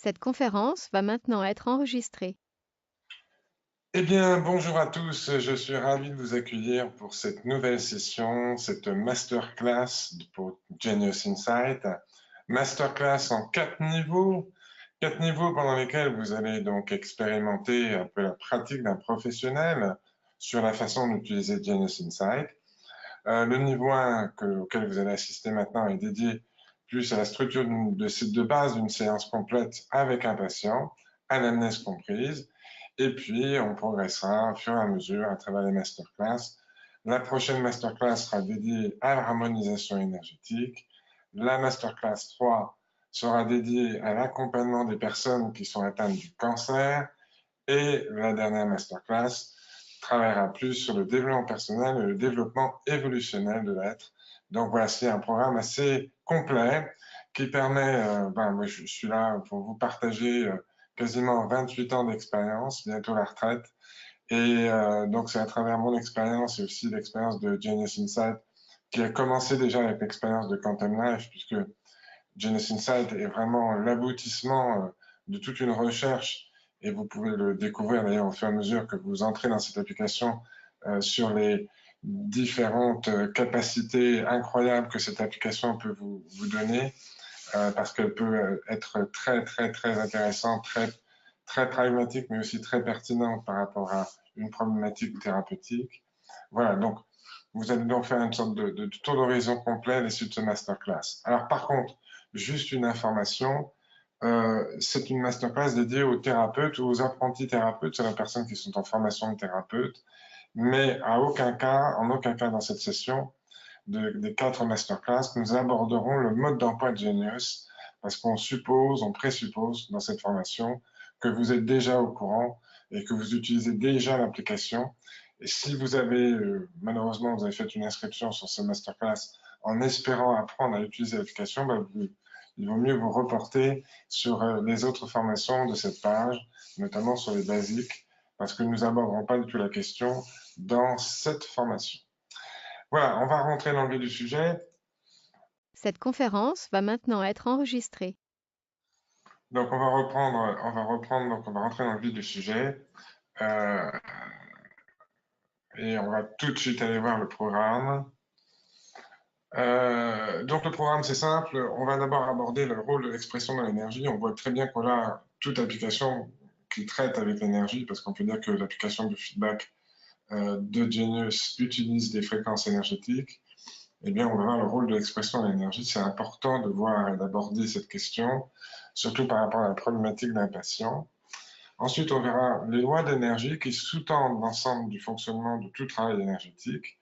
Cette conférence va maintenant être enregistrée. Eh bien, bonjour à tous, je suis ravi de vous accueillir pour cette nouvelle session, cette masterclass pour Genius Insight. Masterclass en quatre niveaux pendant lesquels vous allez donc expérimenter un peu la pratique d'un professionnel sur la façon d'utiliser Genius Insight. Le niveau 1 auquel vous allez assister maintenant est dédié plus à la structure de base d'une séance complète avec un patient, anamnèse comprise. Et puis, on progressera au fur et à mesure à travers les masterclass. La prochaine masterclass sera dédiée à l'harmonisation énergétique. La masterclass 3 sera dédiée à l'accompagnement des personnes qui sont atteintes du cancer. Et la dernière masterclass travaillera plus sur le développement personnel et le développement évolutionnel de l'être. Donc voici un programme assez complet qui permet, moi je suis là pour vous partager quasiment 28 ans d'expérience, bientôt la retraite. Et donc c'est à travers mon expérience et aussi l'expérience de Genius Insight qui a commencé déjà avec l'expérience de Quantum Life, puisque Genius Insight est vraiment l'aboutissement de toute une recherche et vous pouvez le découvrir d'ailleurs au fur et à mesure que vous entrez dans cette application sur les différentes capacités incroyables que cette application peut vous donner parce qu'elle peut être très intéressante, très pragmatique mais aussi très pertinente par rapport à une problématique thérapeutique. Voilà, donc vous allez donc faire une sorte de tour d'horizon complet à l'issue de ce masterclass. Alors par contre, juste une information, c'est une masterclass dédiée aux thérapeutes ou aux apprentis thérapeutes, c'est les personnes qui sont en formation de thérapeute, mais en aucun cas dans cette session des 4 masterclass, nous aborderons le mode d'emploi de Genius, parce on présuppose dans cette formation que vous êtes déjà au courant et que vous utilisez déjà l'application. Et si vous avez, malheureusement, vous avez fait une inscription sur ce masterclass en espérant apprendre à utiliser l'application, il vaut mieux vous reporter sur les autres formations de cette page, notamment sur les basiques, parce que nous n'aborderons pas du tout la question dans cette formation. Voilà, on va rentrer dans le vif du sujet. Cette conférence va maintenant être enregistrée. Donc, donc on va rentrer dans le vif du sujet. Euh, et on va tout de suite aller voir le programme. Donc, le programme, c'est simple. On va d'abord aborder le rôle de l'expression dans l'énergie. On voit très bien qu'on a toute application qui traite avec l'énergie, parce qu'on peut dire que l'application de feedback de Genius utilise des fréquences énergétiques. Eh bien, on va voir le rôle de l'expression de l'énergie. C'est important de voir et d'aborder cette question, surtout par rapport à la problématique d'un patient. Ensuite, on verra les lois d'énergie qui sous-tendent l'ensemble du fonctionnement de tout travail énergétique,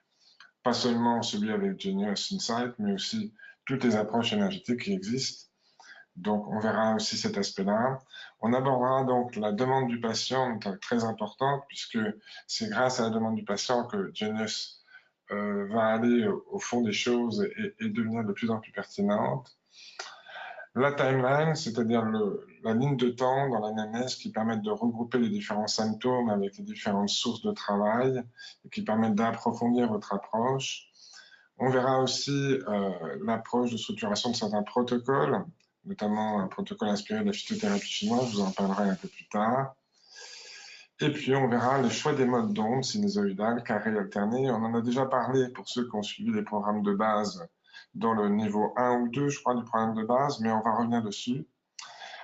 pas seulement celui avec Genius Insight, mais aussi toutes les approches énergétiques qui existent. Donc, on verra aussi cet aspect-là. On abordera donc la demande du patient, très importante, puisque c'est grâce à la demande du patient que Genius va aller au fond des choses et devenir de plus en plus pertinente. La timeline, c'est-à-dire la ligne de temps dans l'anamnèse qui permet de regrouper les différents symptômes avec les différentes sources de travail et qui permettent d'approfondir votre approche. On verra aussi l'approche de structuration de certains protocoles, notamment un protocole inspiré de la phytothérapie chinoise, je vous en parlerai un peu plus tard. Et puis, on verra les choix des modes d'onde sinusoïdales, carré alterné. On en a déjà parlé pour ceux qui ont suivi les programmes de base dans le niveau 1 ou 2, je crois, du programme de base, mais on va revenir dessus.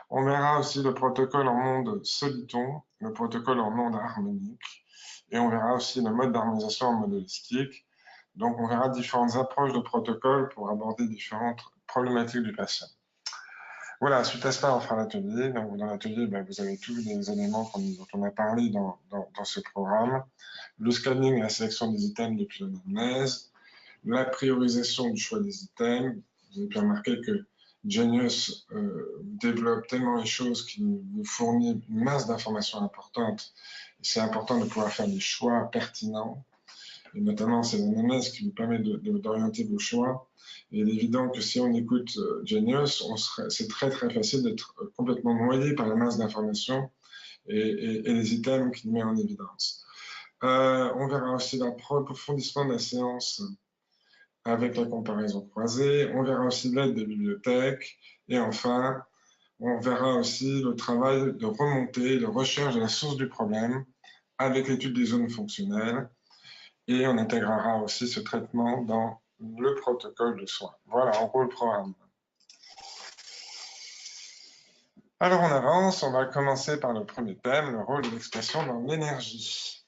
On verra aussi le protocole en onde soliton, le protocole en onde harmonique, et on verra aussi le mode d'harmonisation en mode holistique. Donc, on verra différentes approches de protocole pour aborder différentes problématiques du patient. Voilà, suite à cela, on fera l'atelier. Donc, dans l'atelier, vous avez tous les éléments dont on a parlé dans ce programme. Le scanning et la sélection des items depuis l'anamnèse, la priorisation du choix des items. Vous avez bien remarqué que Genius développe tellement les choses qu'il vous fournit une masse d'informations importantes. C'est important de pouvoir faire des choix pertinents. Et notamment, c'est l'anamnèse qui vous permet d'orienter vos choix. Et il est évident que si on écoute Genius, c'est très facile d'être complètement noyé par la masse d'informations et les items qu'il met en évidence. On verra aussi l'approfondissement de la séance avec la comparaison croisée. On verra aussi l'aide des bibliothèques. Et enfin, On verra aussi le travail de remontée, de recherche de la source du problème avec l'étude des zones fonctionnelles, et on intégrera aussi ce traitement dans le protocole de soins. Voilà, en gros, le programme. Alors, on avance, on va commencer par le premier thème, le rôle de l'expression dans l'énergie.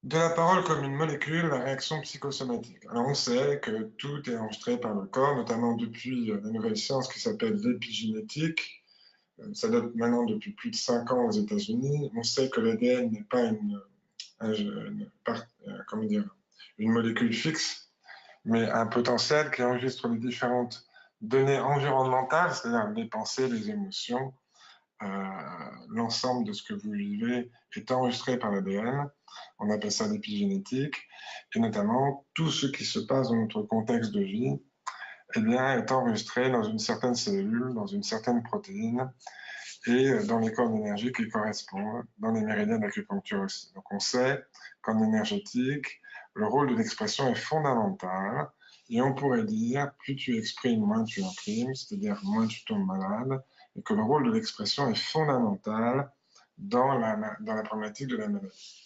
De la parole comme une molécule, la réaction psychosomatique. Alors, on sait que tout est enregistré par le corps, notamment depuis la nouvelle science qui s'appelle l'épigénétique. Ça date maintenant depuis plus de 5 ans aux États-Unis. On sait que l'ADN n'est pas une molécule fixe, mais un potentiel qui enregistre les différentes données environnementales, c'est-à-dire les pensées, les émotions, l'ensemble de ce que vous vivez est enregistré par l'ADN. On appelle ça l'épigénétique, et notamment tout ce qui se passe dans notre contexte de vie eh bien, est enregistré dans une certaine cellule, dans une certaine protéine, et dans les corps d'énergie qui correspondent, dans les méridiens d'acupuncture aussi. Donc on sait qu'en énergétique, le rôle de l'expression est fondamental, et on pourrait dire, plus tu exprimes, moins tu imprimes, c'est-à-dire moins tu tombes malade, et que le rôle de l'expression est fondamental dans la problématique de la maladie.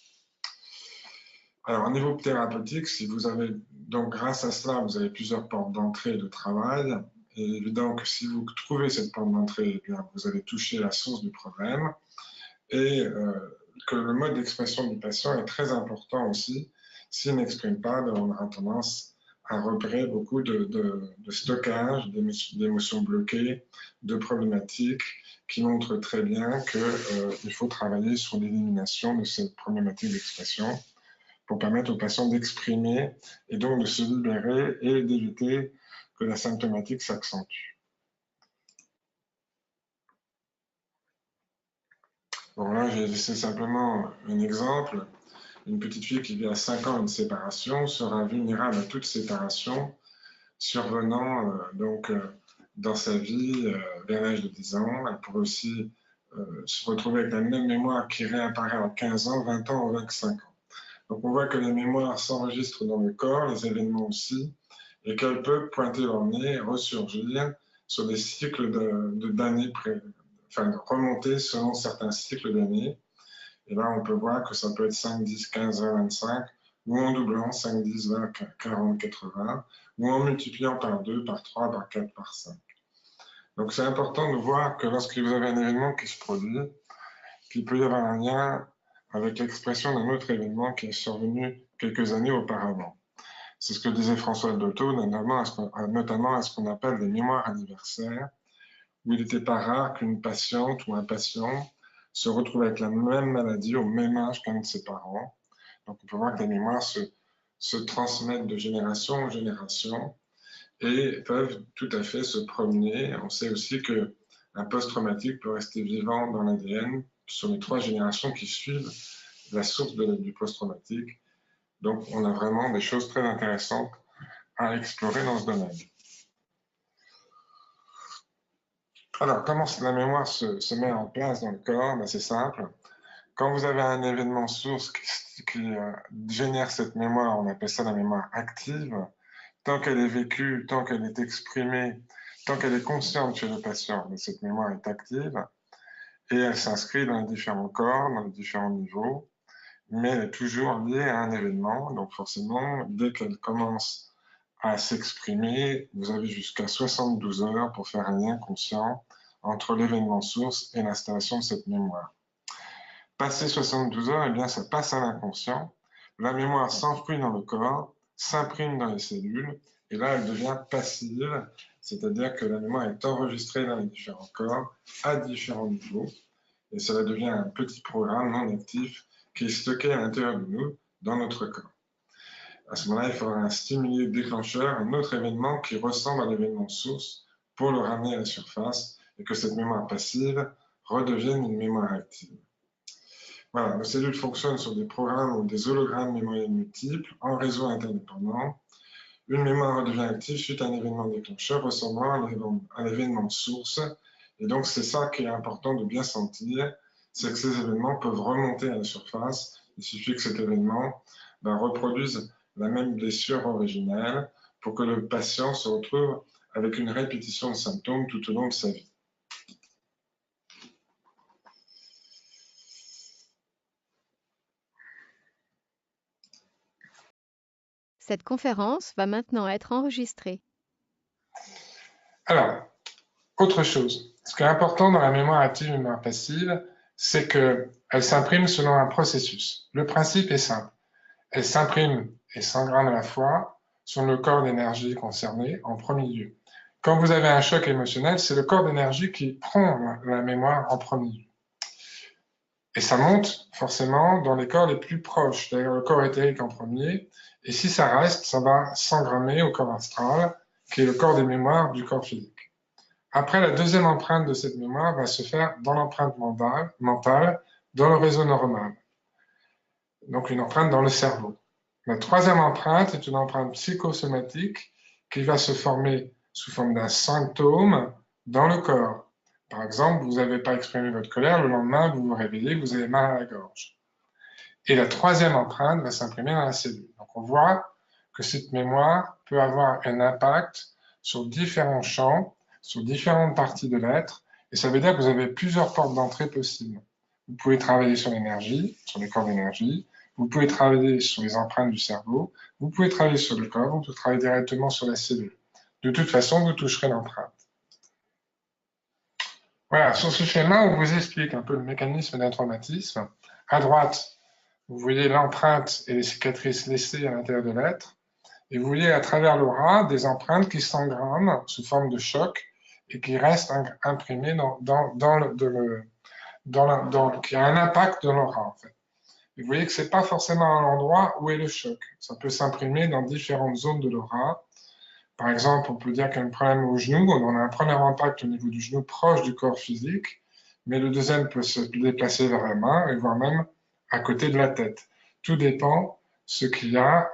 Alors, au niveau thérapeutique, si vous avez, donc grâce à cela, vous avez plusieurs portes d'entrée et de travail. Et évidemment que si vous trouvez cette porte d'entrée, eh bien, vous allez toucher la source du problème. Et que le mode d'expression du patient est très important aussi. S'il n'exprime pas, on aura tendance à repérer beaucoup de stockage, d'émotions bloquées, de problématiques qui montrent très bien qu'il faut travailler sur l'élimination de cette problématique d'expression pour permettre aux patients d'exprimer et donc de se libérer et d'éviter que la symptomatique s'accentue. Bon, là, j'ai laissé simplement un exemple. Une petite fille qui vit à 5 ans une séparation sera vulnérable à toute séparation survenant dans sa vie vers l'âge de 10 ans. Elle pourrait aussi se retrouver avec la même mémoire qui réapparaît à 15 ans, 20 ans ou 25 ans. Donc on voit que les mémoires s'enregistrent dans le corps, les événements aussi, et qu'elles peuvent pointer leur nez et ressurgir sur des cycles d'années, enfin remonter selon certains cycles d'années. Et là, on peut voir que ça peut être 5, 10, 15, 20, 25, ou en doublant 5, 10, 20, 40, 80, ou en multipliant par 2, par 3, par 4, par 5. Donc c'est important de voir que lorsque vous avez un événement qui se produit, qu'il peut y avoir un lien avec l'expression d'un autre événement qui est survenu quelques années auparavant. C'est ce que disait François Dolto, notamment à ce qu'on appelle les mémoires anniversaires, où il n'était pas rare qu'une patiente ou un patient se retrouve avec la même maladie au même âge qu'un de ses parents. Donc on peut voir que les mémoires se transmettent de génération en génération et peuvent tout à fait se promener. On sait aussi qu'un post-traumatique peut rester vivant dans l'ADN sur les 3 générations qui suivent la source du post-traumatique. Donc, on a vraiment des choses très intéressantes à explorer dans ce domaine. Alors, comment la mémoire se met en place dans le corps? Ben, c'est simple. Quand vous avez un événement source qui génère cette mémoire, on appelle ça la mémoire active. Tant qu'elle est vécue, tant qu'elle est exprimée, tant qu'elle est consciente chez le patient, cette mémoire est active et elle s'inscrit dans les différents corps, dans les différents niveaux, mais elle est toujours liée à un événement. Donc forcément, dès qu'elle commence à s'exprimer, vous avez jusqu'à 72 heures pour faire un lien conscient entre l'événement source et l'installation de cette mémoire. Passé 72 heures, eh bien, ça passe à l'inconscient. La mémoire s'enfouit dans le corps, s'imprime dans les cellules, et là, elle devient passive, c'est-à-dire que la mémoire est enregistrée dans les différents corps à différents niveaux, et cela devient un petit programme non actif qui est stocké à l'intérieur de nous, dans notre corps. À ce moment-là, il faudra un stimuli déclencheur, un autre événement qui ressemble à l'événement source pour le ramener à la surface et que cette mémoire passive redevienne une mémoire active. Voilà, nos cellules fonctionnent sur des programmes ou des hologrammes mémoriels multiples en réseau interdépendant. Une mémoire redevient active suite à un événement déclencheur ressemblant à l'événement source. Et donc, c'est ça qui est important de bien sentir, c'est que ces événements peuvent remonter à la surface. Il suffit que cet événement reproduise la même blessure originelle pour que le patient se retrouve avec une répétition de symptômes tout au long de sa vie. Cette conférence va maintenant être enregistrée. Alors, autre chose. Ce qui est important dans la mémoire active et la mémoire passive, c'est qu'elle s'imprime selon un processus. Le principe est simple. Elle s'imprime et s'engramme à la fois sur le corps d'énergie concerné en premier lieu. Quand vous avez un choc émotionnel, c'est le corps d'énergie qui prend la mémoire en premier lieu. Et ça monte forcément dans les corps les plus proches, d'ailleurs le corps éthérique en premier. Et si ça reste, ça va s'engrammer au corps astral, qui est le corps des mémoires du corps physique. Après, la deuxième empreinte de cette mémoire va se faire dans l'empreinte mentale, dans le réseau neuronal. Donc une empreinte dans le cerveau. La troisième empreinte est une empreinte psychosomatique qui va se former sous forme d'un symptôme dans le corps. Par exemple, vous n'avez pas exprimé votre colère, le lendemain, vous vous réveillez, vous avez mal à la gorge. Et la troisième empreinte va s'imprimer dans la cellule. Donc on voit que cette mémoire peut avoir un impact sur différents champs, sur différentes parties de l'être, et ça veut dire que vous avez plusieurs portes d'entrée possibles. Vous pouvez travailler sur l'énergie, sur les corps d'énergie, vous pouvez travailler sur les empreintes du cerveau, vous pouvez travailler sur le corps, vous pouvez travailler directement sur la cellule. De toute façon, vous toucherez l'empreinte. Voilà, sur ce schéma, on vous explique un peu le mécanisme d'un traumatisme. À droite, vous voyez l'empreinte et les cicatrices laissées à l'intérieur de l'être. Et vous voyez à travers l'aura des empreintes qui s'engramment sous forme de choc et qui restent imprimées qui a un impact dans l'aura, en fait. Et vous voyez que ce n'est pas forcément à l'endroit où est le choc. Ça peut s'imprimer dans différentes zones de l'aura. Par exemple, on peut dire qu'il y a un problème au genou. On a un premier impact au niveau du genou proche du corps physique, mais le deuxième peut se déplacer vers la main et voire même à côté de la tête. Tout dépend ce qu'il y a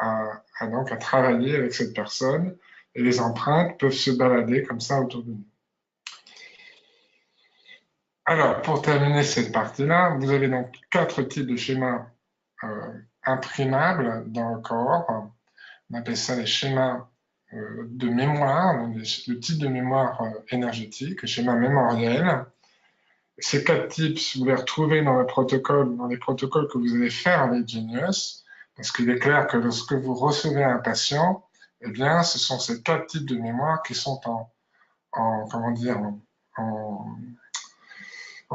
donc à travailler avec cette personne et les empreintes peuvent se balader comme ça autour de nous. Alors, pour terminer cette partie-là, vous avez donc 4 types de schémas imprimables dans le corps. On appelle ça les schémas de mémoire, le type de mémoire énergétique, le schéma mémoriel. Ces 4 types, vous les retrouvez dans les protocoles que vous allez faire avec Genius, parce qu'il est clair que lorsque vous recevez un patient, eh bien, ce sont ces 4 types de mémoire qui sont en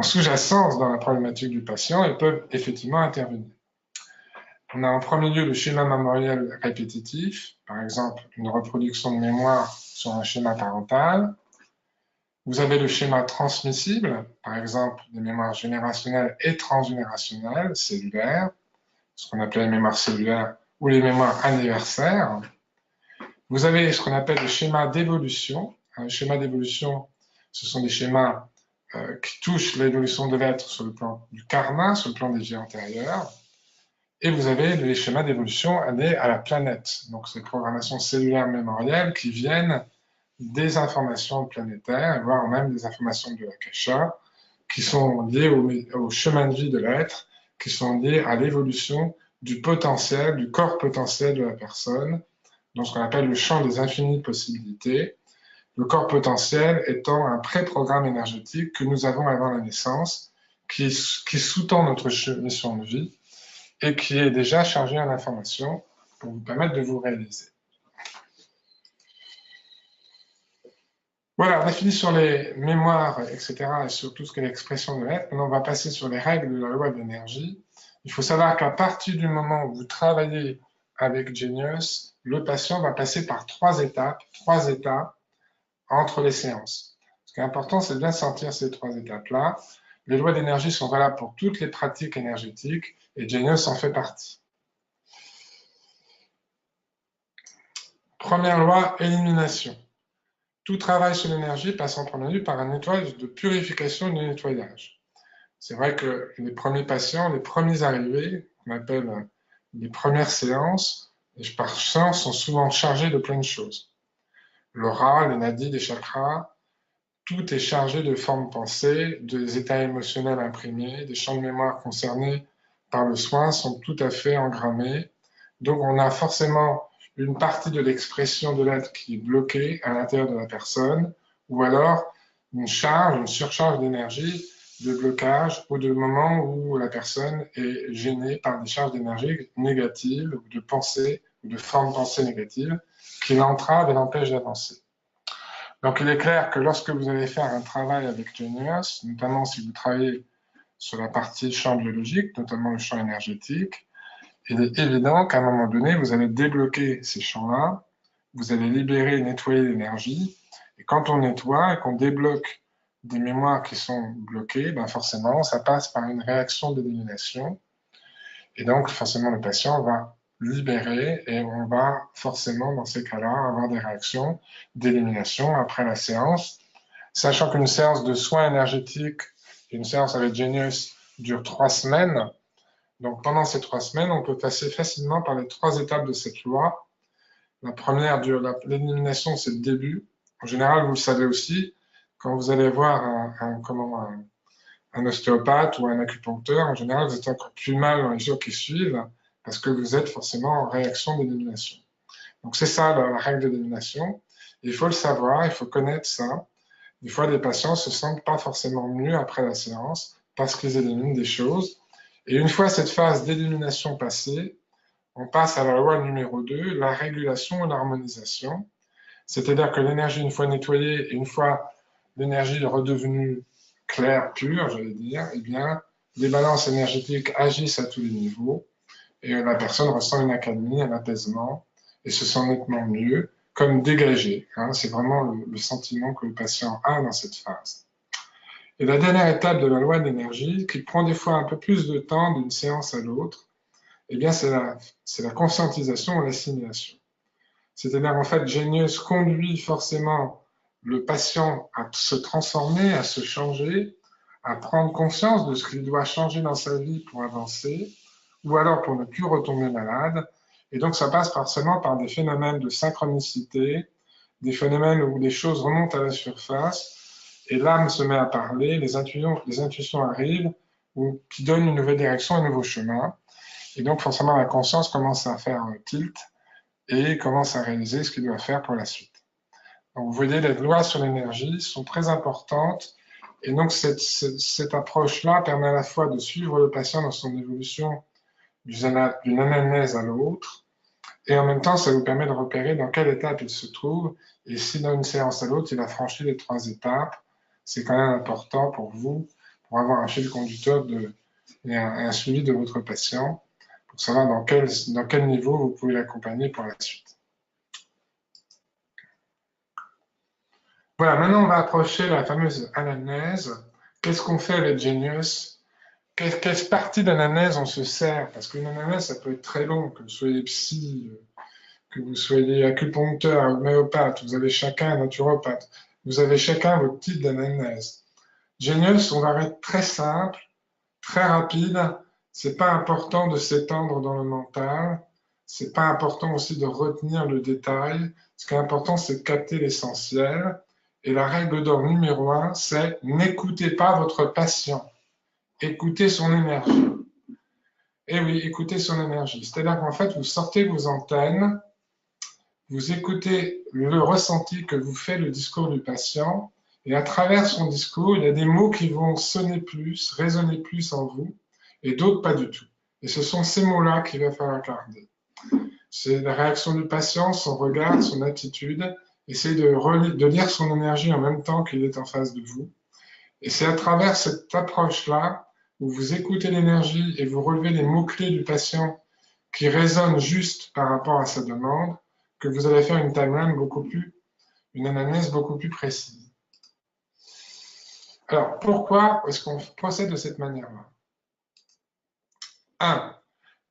sous-jacence dans la problématique du patient et peuvent effectivement intervenir. On a en premier lieu le schéma mémoriel répétitif, par exemple une reproduction de mémoire sur un schéma parental. Vous avez le schéma transmissible, par exemple des mémoires générationnelles et transgénérationnelles, cellulaires, ce qu'on appelle les mémoires cellulaires ou les mémoires anniversaires. Vous avez ce qu'on appelle le schéma d'évolution. Un schéma d'évolution, ce sont des schémas qui touchent l'évolution de l'être sur le plan du karma, sur le plan des vies antérieures. Et vous avez les schémas d'évolution liés à la planète, donc ces programmations cellulaires mémorielles qui viennent des informations planétaires, voire même des informations de l'Akasha, qui sont liées au chemin de vie de l'être, qui sont liées à l'évolution du potentiel, du corps potentiel de la personne, dans ce qu'on appelle le champ des infinies possibilités. Le corps potentiel étant un pré-programme énergétique que nous avons avant la naissance, qui sous-tend notre mission de vie, et qui est déjà chargé en information pour vous permettre de vous réaliser. Voilà, on a fini sur les mémoires, etc., et sur tout ce qu'est l'expression de l'être. Maintenant, on va passer sur les règles de la loi de l'énergie. Il faut savoir qu'à partir du moment où vous travaillez avec Genius, le patient va passer par 3 étapes entre les séances. Ce qui est important, c'est de bien sentir ces 3 étapes-là. Les lois d'énergie sont valables pour toutes les pratiques énergétiques, et Genius en fait partie. Première loi, élimination. Tout travail sur l'énergie passe en premier lieu par un nettoyage de purification et de nettoyage. C'est vrai que les premiers patients, les premiers arrivés, qu'on appelle les premières séances, par séance sont souvent chargés de plein de choses. L'aura, les nadis, les chakras, tout est chargé de formes pensées, des états émotionnels imprimés, des champs de mémoire concernés par le soin sont tout à fait engrammés. Donc on a forcément une partie de l'expression de l'être qui est bloquée à l'intérieur de la personne, ou alors une charge, une surcharge d'énergie, de blocage, ou de moments où la personne est gênée par des charges d'énergie négatives, ou de pensée, ou de formes de pensée négatives, qui l'entravent et l'empêchent d'avancer. Donc il est clair que lorsque vous allez faire un travail avec Genius, notamment si vous travaillez sur la partie champ biologique, notamment le champ énergétique, il est évident qu'à un moment donné, vous allez débloquer ces champs-là, vous allez libérer et nettoyer l'énergie, et quand on nettoie et qu'on débloque des mémoires qui sont bloquées, ben forcément, ça passe par une réaction d'élimination, et donc forcément le patient va libérer, et on va forcément, dans ces cas-là, avoir des réactions d'élimination après la séance, sachant qu'une séance de soins énergétiques, une séance avec Genius dure 3 semaines, donc pendant ces 3 semaines, on peut passer facilement par les 3 étapes de cette loi. La première, l'élimination, c'est le début. En général, vous le savez aussi, quand vous allez voir un ostéopathe ou un acupuncteur, en général, vous êtes encore plus mal dans les jours qui suivent parce que vous êtes forcément en réaction d'élimination. Donc c'est ça la règle de l'élimination. Il faut le savoir, il faut connaître ça. Des fois, les patients ne se sentent pas forcément mieux après la séance parce qu'ils éliminent des choses. Et une fois cette phase d'élimination passée, on passe à la loi numéro 2, la régulation et l'harmonisation. C'est-à-dire que l'énergie, une fois nettoyée et une fois l'énergie redevenue claire, pure, j'allais dire, eh bien, les balances énergétiques agissent à tous les niveaux et la personne ressent une accalmie, un apaisement et se sent nettement mieux, comme dégagée. Hein, c'est vraiment le sentiment que le patient a dans cette phase. Et la dernière étape de la loi de l'énergie, qui prend des fois un peu plus de temps d'une séance à l'autre, eh bien, c'est la conscientisation ou l'assimilation. C'est-à-dire, en fait, Genius conduit forcément le patient à se transformer, à se changer, à prendre conscience de ce qu'il doit changer dans sa vie pour avancer, ou alors pour ne plus retomber malade. Et donc, ça passe forcément par des phénomènes de synchronicité, des phénomènes où les choses remontent à la surface, et l'âme se met à parler, les intuitions arrivent, ou qui donnent une nouvelle direction, un nouveau chemin. Et donc, forcément, la conscience commence à faire un tilt et commence à réaliser ce qu'il doit faire pour la suite. Donc, vous voyez, les lois sur l'énergie sont très importantes. Et donc, cette approche-là permet à la fois de suivre le patient dans son évolution d'une anamnèse à l'autre. Et en même temps, ça vous permet de repérer dans quelle étape il se trouve. Et si dans une séance à l'autre, il a franchi les 3 étapes, c'est quand même important pour vous, pour avoir un fil conducteur et un suivi de votre patient, pour savoir dans quel niveau vous pouvez l'accompagner pour la suite. Voilà, maintenant on va approcher la fameuse anamnèse. Qu'est-ce qu'on fait avec Genius? Quelle partie d'anamnèse on se sert? Parce qu'une anamnèse, ça peut être très long, que vous soyez psy, que vous soyez acupuncteur, homéopathe, vous avez chacun un naturopathe, vous avez chacun votre type d'anamnèse. Genius, on va être très simple, très rapide. C'est pas important de s'étendre dans le mental. C'est pas important aussi de retenir le détail. Ce qui est important, c'est de capter l'essentiel. Et la règle d'or numéro 1, c'est n'écoutez pas votre patient. Écoutez son énergie. Et oui, écoutez son énergie. C'est-à-dire qu'en fait, vous sortez vos antennes, vous écoutez le ressenti que vous fait le discours du patient, et à travers son discours, il y a des mots qui vont sonner plus, résonner plus en vous, et d'autres pas du tout. Et ce sont ces mots-là qu'il va falloir garder. C'est la réaction du patient, son regard, son attitude. Essayez de lire son énergie en même temps qu'il est en face de vous. Et c'est à travers cette approche-là où vous écoutez l'énergie et vous relevez les mots-clés du patient qui résonnent juste par rapport à sa demande, que vous allez faire une timeline une anamnèse beaucoup plus précise. Alors, pourquoi est-ce qu'on procède de cette manière-là? 1.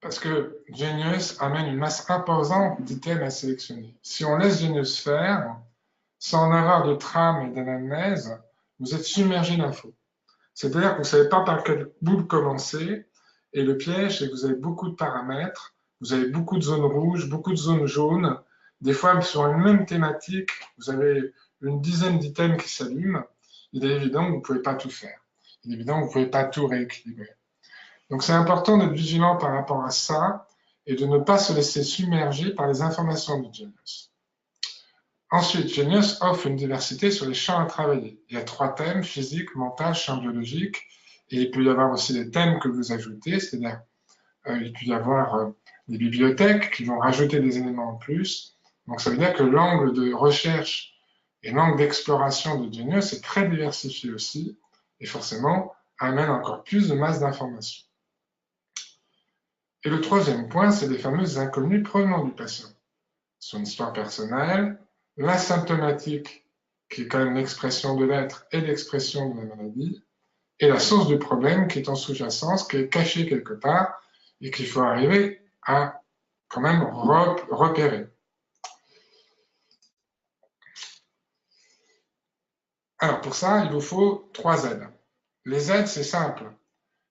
Parce que Genius amène une masse imposante d'items à sélectionner. Si on laisse Genius faire, sans en avoir de trame et d'anamnèse, vous êtes submergé d'infos. C'est-à-dire que vous ne savez pas par quelle boule commencer, et le piège, c'est que vous avez beaucoup de paramètres, vous avez beaucoup de zones rouges, beaucoup de zones jaunes. Des fois, sur une même thématique, vous avez une dizaine d'items qui s'allument. Il est évident que vous ne pouvez pas tout faire. Il est évident que vous ne pouvez pas tout rééquilibrer. Donc, c'est important d'être vigilant par rapport à ça et de ne pas se laisser submerger par les informations de Genius. Ensuite, Genius offre une diversité sur les champs à travailler. Il y a 3 thèmes, physique, mental, champ biologique, et il peut y avoir aussi des thèmes que vous ajoutez, c'est-à-dire il peut y avoir des bibliothèques qui vont rajouter des éléments en plus. Donc ça veut dire que l'angle de recherche et l'angle d'exploration de Genius est très diversifié aussi, et forcément amène encore plus de masse d'informations. Et le 3e point, c'est les fameuses inconnues provenant du patient. Son histoire personnelle, la symptomatique, qui est quand même l'expression de l'être et l'expression de la maladie, et la source du problème qui est en sous-jacence, qui est cachée quelque part, et qu'il faut arriver à quand même repérer. Alors pour ça, il vous faut 3 aides. Les aides, c'est simple.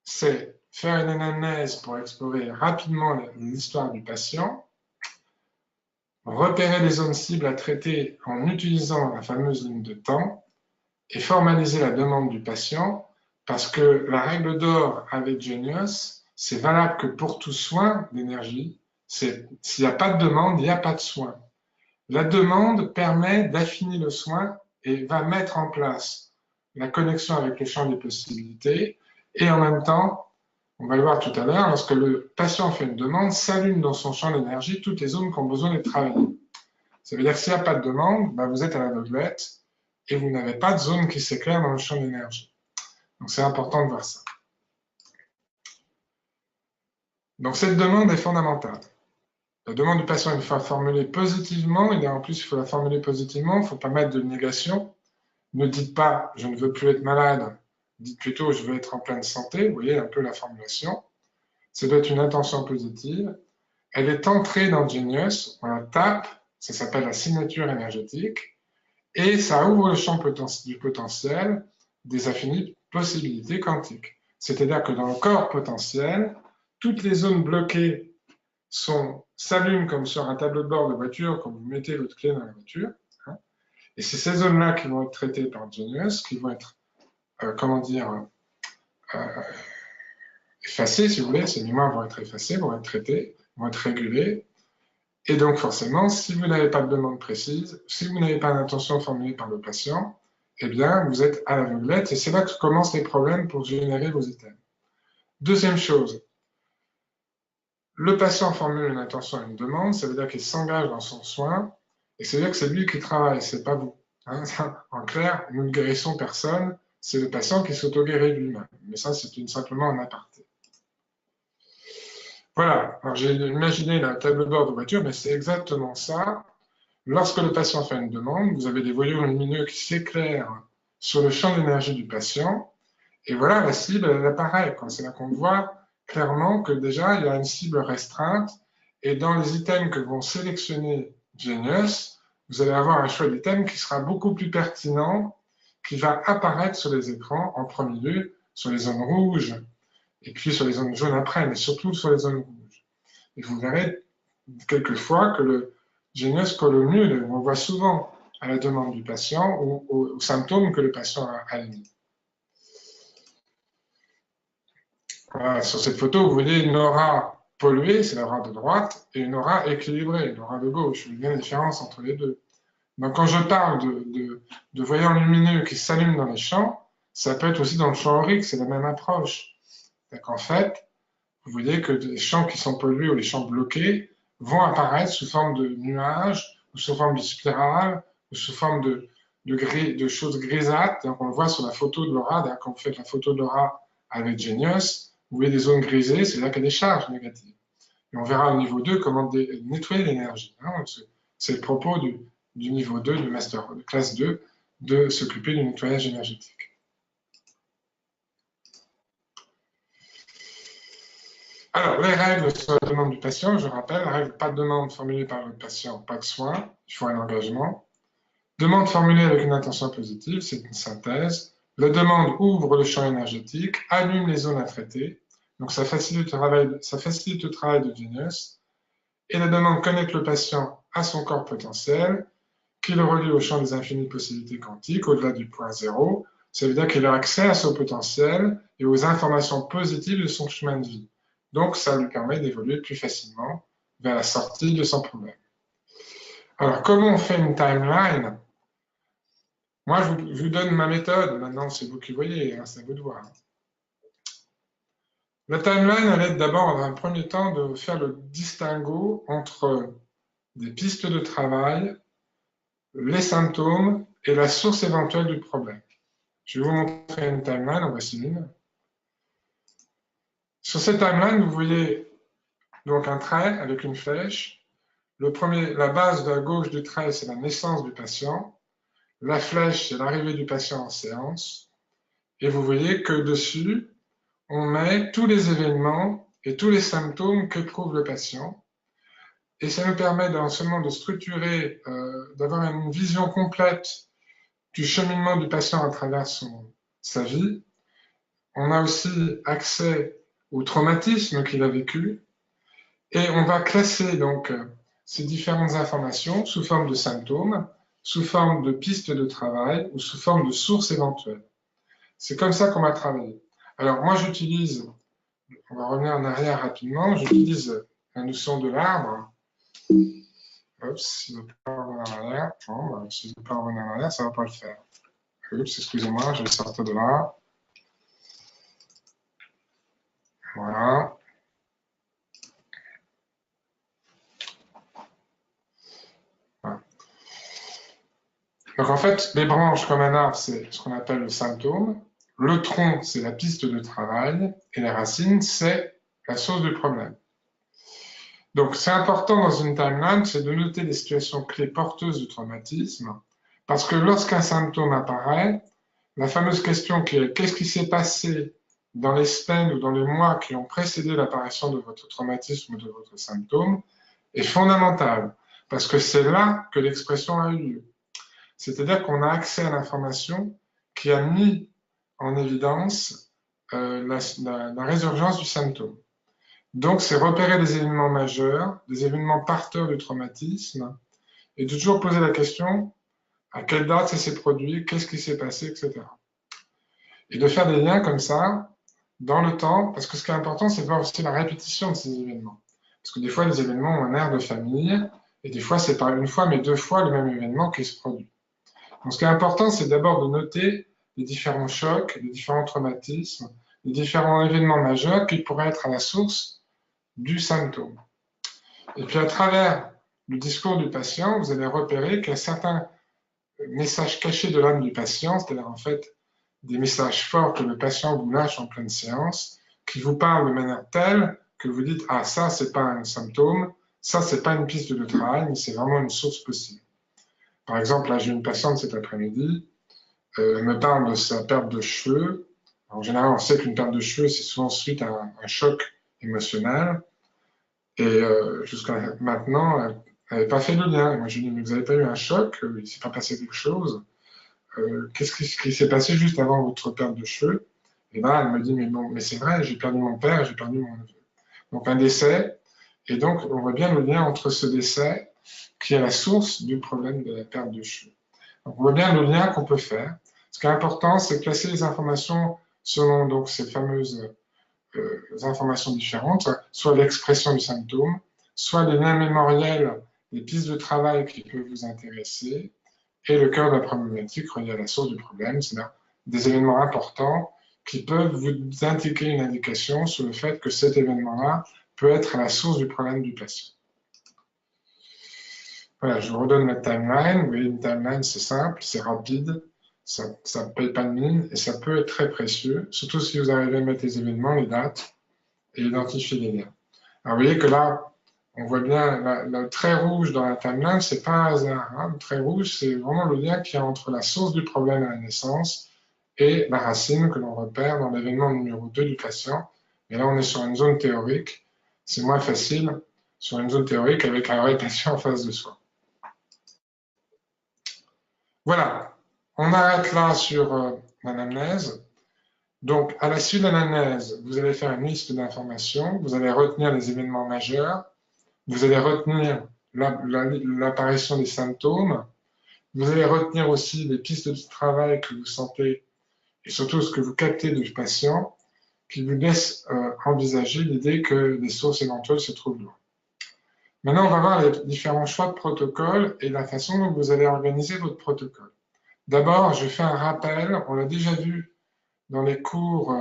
C'est faire une anamnèse pour explorer rapidement l'histoire du patient, repérer les zones cibles à traiter en utilisant la fameuse ligne de temps et formaliser la demande du patient parce que la règle d'or avec Genius, c'est valable que pour tout soin d'énergie. S'il n'y a pas de demande, il n'y a pas de soin. La demande permet d'affiner le soin et va mettre en place la connexion avec le champ des possibilités et en même temps, on va le voir tout à l'heure, lorsque le patient fait une demande, s'allume dans son champ d'énergie toutes les zones qui ont besoin d'être travaillées. Ça veut dire que s'il n'y a pas de demande, vous êtes à l'aveuglette et vous n'avez pas de zone qui s'éclaire dans le champ d'énergie. Donc c'est important de voir ça. Donc cette demande est fondamentale. La demande du patient, une fois formulée positivement, et en plus il faut la formuler positivement, il ne faut pas mettre de négation. Ne dites pas « je ne veux plus être malade », dites plutôt « je veux être en pleine santé », vous voyez un peu la formulation. Ça doit être une intention positive. Elle est entrée dans Genius, on la tape, ça s'appelle la signature énergétique, et ça ouvre le champ du potentiel des infinies possibilités quantiques. C'est-à-dire que dans le corps potentiel, toutes les zones bloquées s'allument comme sur un tableau de bord de voiture quand vous mettez votre clé dans la voiture. Et c'est ces zones-là qui vont être traitées par Genius, qui vont être, effacées, si vous voulez. Ces mémoires vont être effacées, vont être traitées, vont être régulées. Et donc forcément, si vous n'avez pas de demande précise, si vous n'avez pas d'intention formulée par le patient, eh bien, vous êtes à l'aveuglette et c'est là que commencent les problèmes pour générer vos items. Deuxième chose, le patient formule une intention et une demande, ça veut dire qu'il s'engage dans son soin et ça veut dire que c'est lui qui travaille, c'est pas vous. Hein, en clair, nous ne guérissons personne, c'est le patient qui s'auto-guérit lui-même. Mais ça, c'est simplement un aparté. Voilà, alors j'ai imaginé la table de bord de voiture, mais c'est exactement ça. Lorsque le patient fait une demande, vous avez des voyants lumineux qui s'éclairent sur le champ d'énergie du patient, et voilà, la cible, elle apparaît. C'est là qu'on voit clairement que déjà, il y a une cible restreinte, et dans les items que vont sélectionner Genius, vous allez avoir un choix d'items qui sera beaucoup plus pertinent, qui va apparaître sur les écrans, en premier lieu, sur les zones rouges, et puis sur les zones jaunes après, mais surtout sur les zones rouges. Et vous verrez quelquefois que le Genius colle au mieux, on voit souvent à la demande du patient ou aux symptômes que le patient a émis. Voilà, sur cette photo, vous voyez une aura polluée, c'est l'aura de droite, et une aura équilibrée, l'aura de gauche. Vous voyez bien la différence entre les deux. Donc quand je parle de voyants lumineux qui s'allument dans les champs, ça peut être aussi dans le champ aurique, c'est la même approche. En fait, vous voyez que les champs qui sont pollués ou les champs bloqués vont apparaître sous forme de nuages, ou sous forme de spirales, ou sous forme de choses grisâtres. Donc on le voit sur la photo de l'aura, quand vous faites la photo de l'aura avec Genius, vous voyez des zones grisées, c'est là qu'il y a des charges négatives. Et on verra au niveau 2 comment nettoyer l'énergie. C'est le propos du niveau 2, du master, de classe 2, de s'occuper du nettoyage énergétique. Alors, les règles sur la demande du patient, je rappelle, la règle pas de demande formulée par le patient, pas de soin, il faut un engagement. Demande formulée avec une intention positive, c'est une synthèse. La demande ouvre le champ énergétique, allume les zones à traiter, donc ça facilite le travail de Genius. Et la demande connecte le patient à son corps potentiel, qui le relie au champ des infinies possibilités quantiques, au-delà du point zéro. Ça veut dire qu'il a accès à son potentiel et aux informations positives de son chemin de vie. Donc, ça lui permet d'évoluer plus facilement vers la sortie de son problème. Alors, comment on fait une timeline? Moi, je vous donne ma méthode. Maintenant, c'est vous qui voyez, hein, c'est à vous de voir. La timeline, elle aide d'abord, dans un premier temps, de faire le distinguo entre des pistes de travail, les symptômes et la source éventuelle du problème. Je vais vous montrer une timeline, en voici une. Sur cette timeline, vous voyez donc un trait avec une flèche. La base de la gauche du trait, c'est la naissance du patient. La flèche, c'est l'arrivée du patient en séance. Et vous voyez que dessus, on met tous les événements et tous les symptômes qu'éprouve le patient. Et ça nous permet non seulement de structurer, d'avoir une vision complète du cheminement du patient à travers sa vie. On a aussi accès au traumatisme qu'il a vécu. Et on va classer donc ces différentes informations sous forme de symptômes, sous forme de pistes de travail ou sous forme de sources éventuelles. C'est comme ça qu'on va travailler. Alors moi j'utilise, on va revenir en arrière rapidement, j'utilise la notion de l'arbre. Oups, il ne veut pas revenir en arrière. Bon, si je ne veux pas revenir en arrière, ça ne va pas le faire. Oups, excusez-moi, je vais sortir de là. Voilà. Voilà. Donc en fait, les branches comme un arbre, c'est ce qu'on appelle le symptôme. Le tronc, c'est la piste de travail. Et les racines, c'est la source du problème. Donc c'est important dans une timeline, c'est de noter les situations clés porteuses du traumatisme. Parce que lorsqu'un symptôme apparaît, la fameuse question qui est qu'est-ce qui s'est passé dans les semaines ou dans les mois qui ont précédé l'apparition de votre traumatisme ou de votre symptôme est fondamentale. Parce que c'est là que l'expression a eu lieu. C'est-à-dire qu'on a accès à l'information qui a mis en évidence la résurgence du symptôme. Donc, c'est repérer des événements majeurs, des événements porteurs du traumatisme, et de toujours poser la question à quelle date ça s'est produit, qu'est-ce qui s'est passé, etc. Et de faire des liens comme ça dans le temps, parce que ce qui est important, c'est de voir aussi la répétition de ces événements. Parce que des fois, les événements ont un air de famille, et des fois, c'est pas une fois, mais deux fois le même événement qui se produit. Donc, ce qui est important, c'est d'abord de noter les différents chocs, les différents traumatismes, les différents événements majeurs qui pourraient être à la source du symptôme. Et puis, à travers le discours du patient, vous allez repérer qu'il y a certains messages cachés de l'âme du patient, c'est-à-dire en fait des messages forts que le patient vous lâche en pleine séance, qui vous parlent de manière telle que vous dites « Ah, ça, c'est pas un symptôme, ça, c'est pas une piste de travail, mais c'est vraiment une source possible. » Par exemple, là, j'ai une patiente cet après-midi, elle me parle de sa perte de cheveux. En général, on sait qu'une perte de cheveux, c'est souvent suite à un choc émotionnel. Et jusqu'à maintenant, elle n'avait pas fait le lien. Et moi, je lui dis, mais vous n'avez pas eu un choc? Il ne s'est pas passé quelque chose? Qu'est-ce qui s'est passé juste avant votre perte de cheveux? Et là, elle me dit, mais bon, mais c'est vrai, j'ai perdu mon père, j'ai perdu mon neveu. Donc, un décès. Et donc, on voit bien le lien entre ce décès qui est la source du problème de la perte de cheveux. Donc, on voit bien le lien qu'on peut faire. Ce qui est important, c'est de placer les informations selon donc, ces fameuses informations différentes, soit l'expression du symptôme, soit les liens mémoriels, les pistes de travail qui peuvent vous intéresser, et le cœur de la problématique relié à la source du problème, c'est-à-dire des événements importants qui peuvent vous indiquer une indication sur le fait que cet événement-là peut être à la source du problème du patient. Voilà, je vous redonne la timeline. Vous voyez, une timeline, c'est simple, c'est rapide, ça ne paye pas de mine et ça peut être très précieux, surtout si vous arrivez à mettre les événements, les dates et identifier les liens. Alors, vous voyez que là, on voit bien le trait rouge dans la timeline, c'est pas un hasard. Hein. Le trait rouge, c'est vraiment le lien qu'il y a entre la source du problème à la naissance et la racine que l'on repère dans l'événement numéro 2 du patient. Et là, on est sur une zone théorique. C'est moins facile sur une zone théorique avec un vrai patient en face de soi. Voilà, on arrête là sur l'anamnèse. Donc, à la suite de l'anamnèse, vous allez faire une liste d'informations, vous allez retenir les événements majeurs, vous allez retenir l'apparition des symptômes, vous allez retenir aussi les pistes de travail que vous sentez et surtout ce que vous captez du patient qui vous laisse envisager l'idée que les sources éventuelles se trouvent loin. Maintenant, on va voir les différents choix de protocole et la façon dont vous allez organiser votre protocole. D'abord, je fais un rappel, on l'a déjà vu dans les cours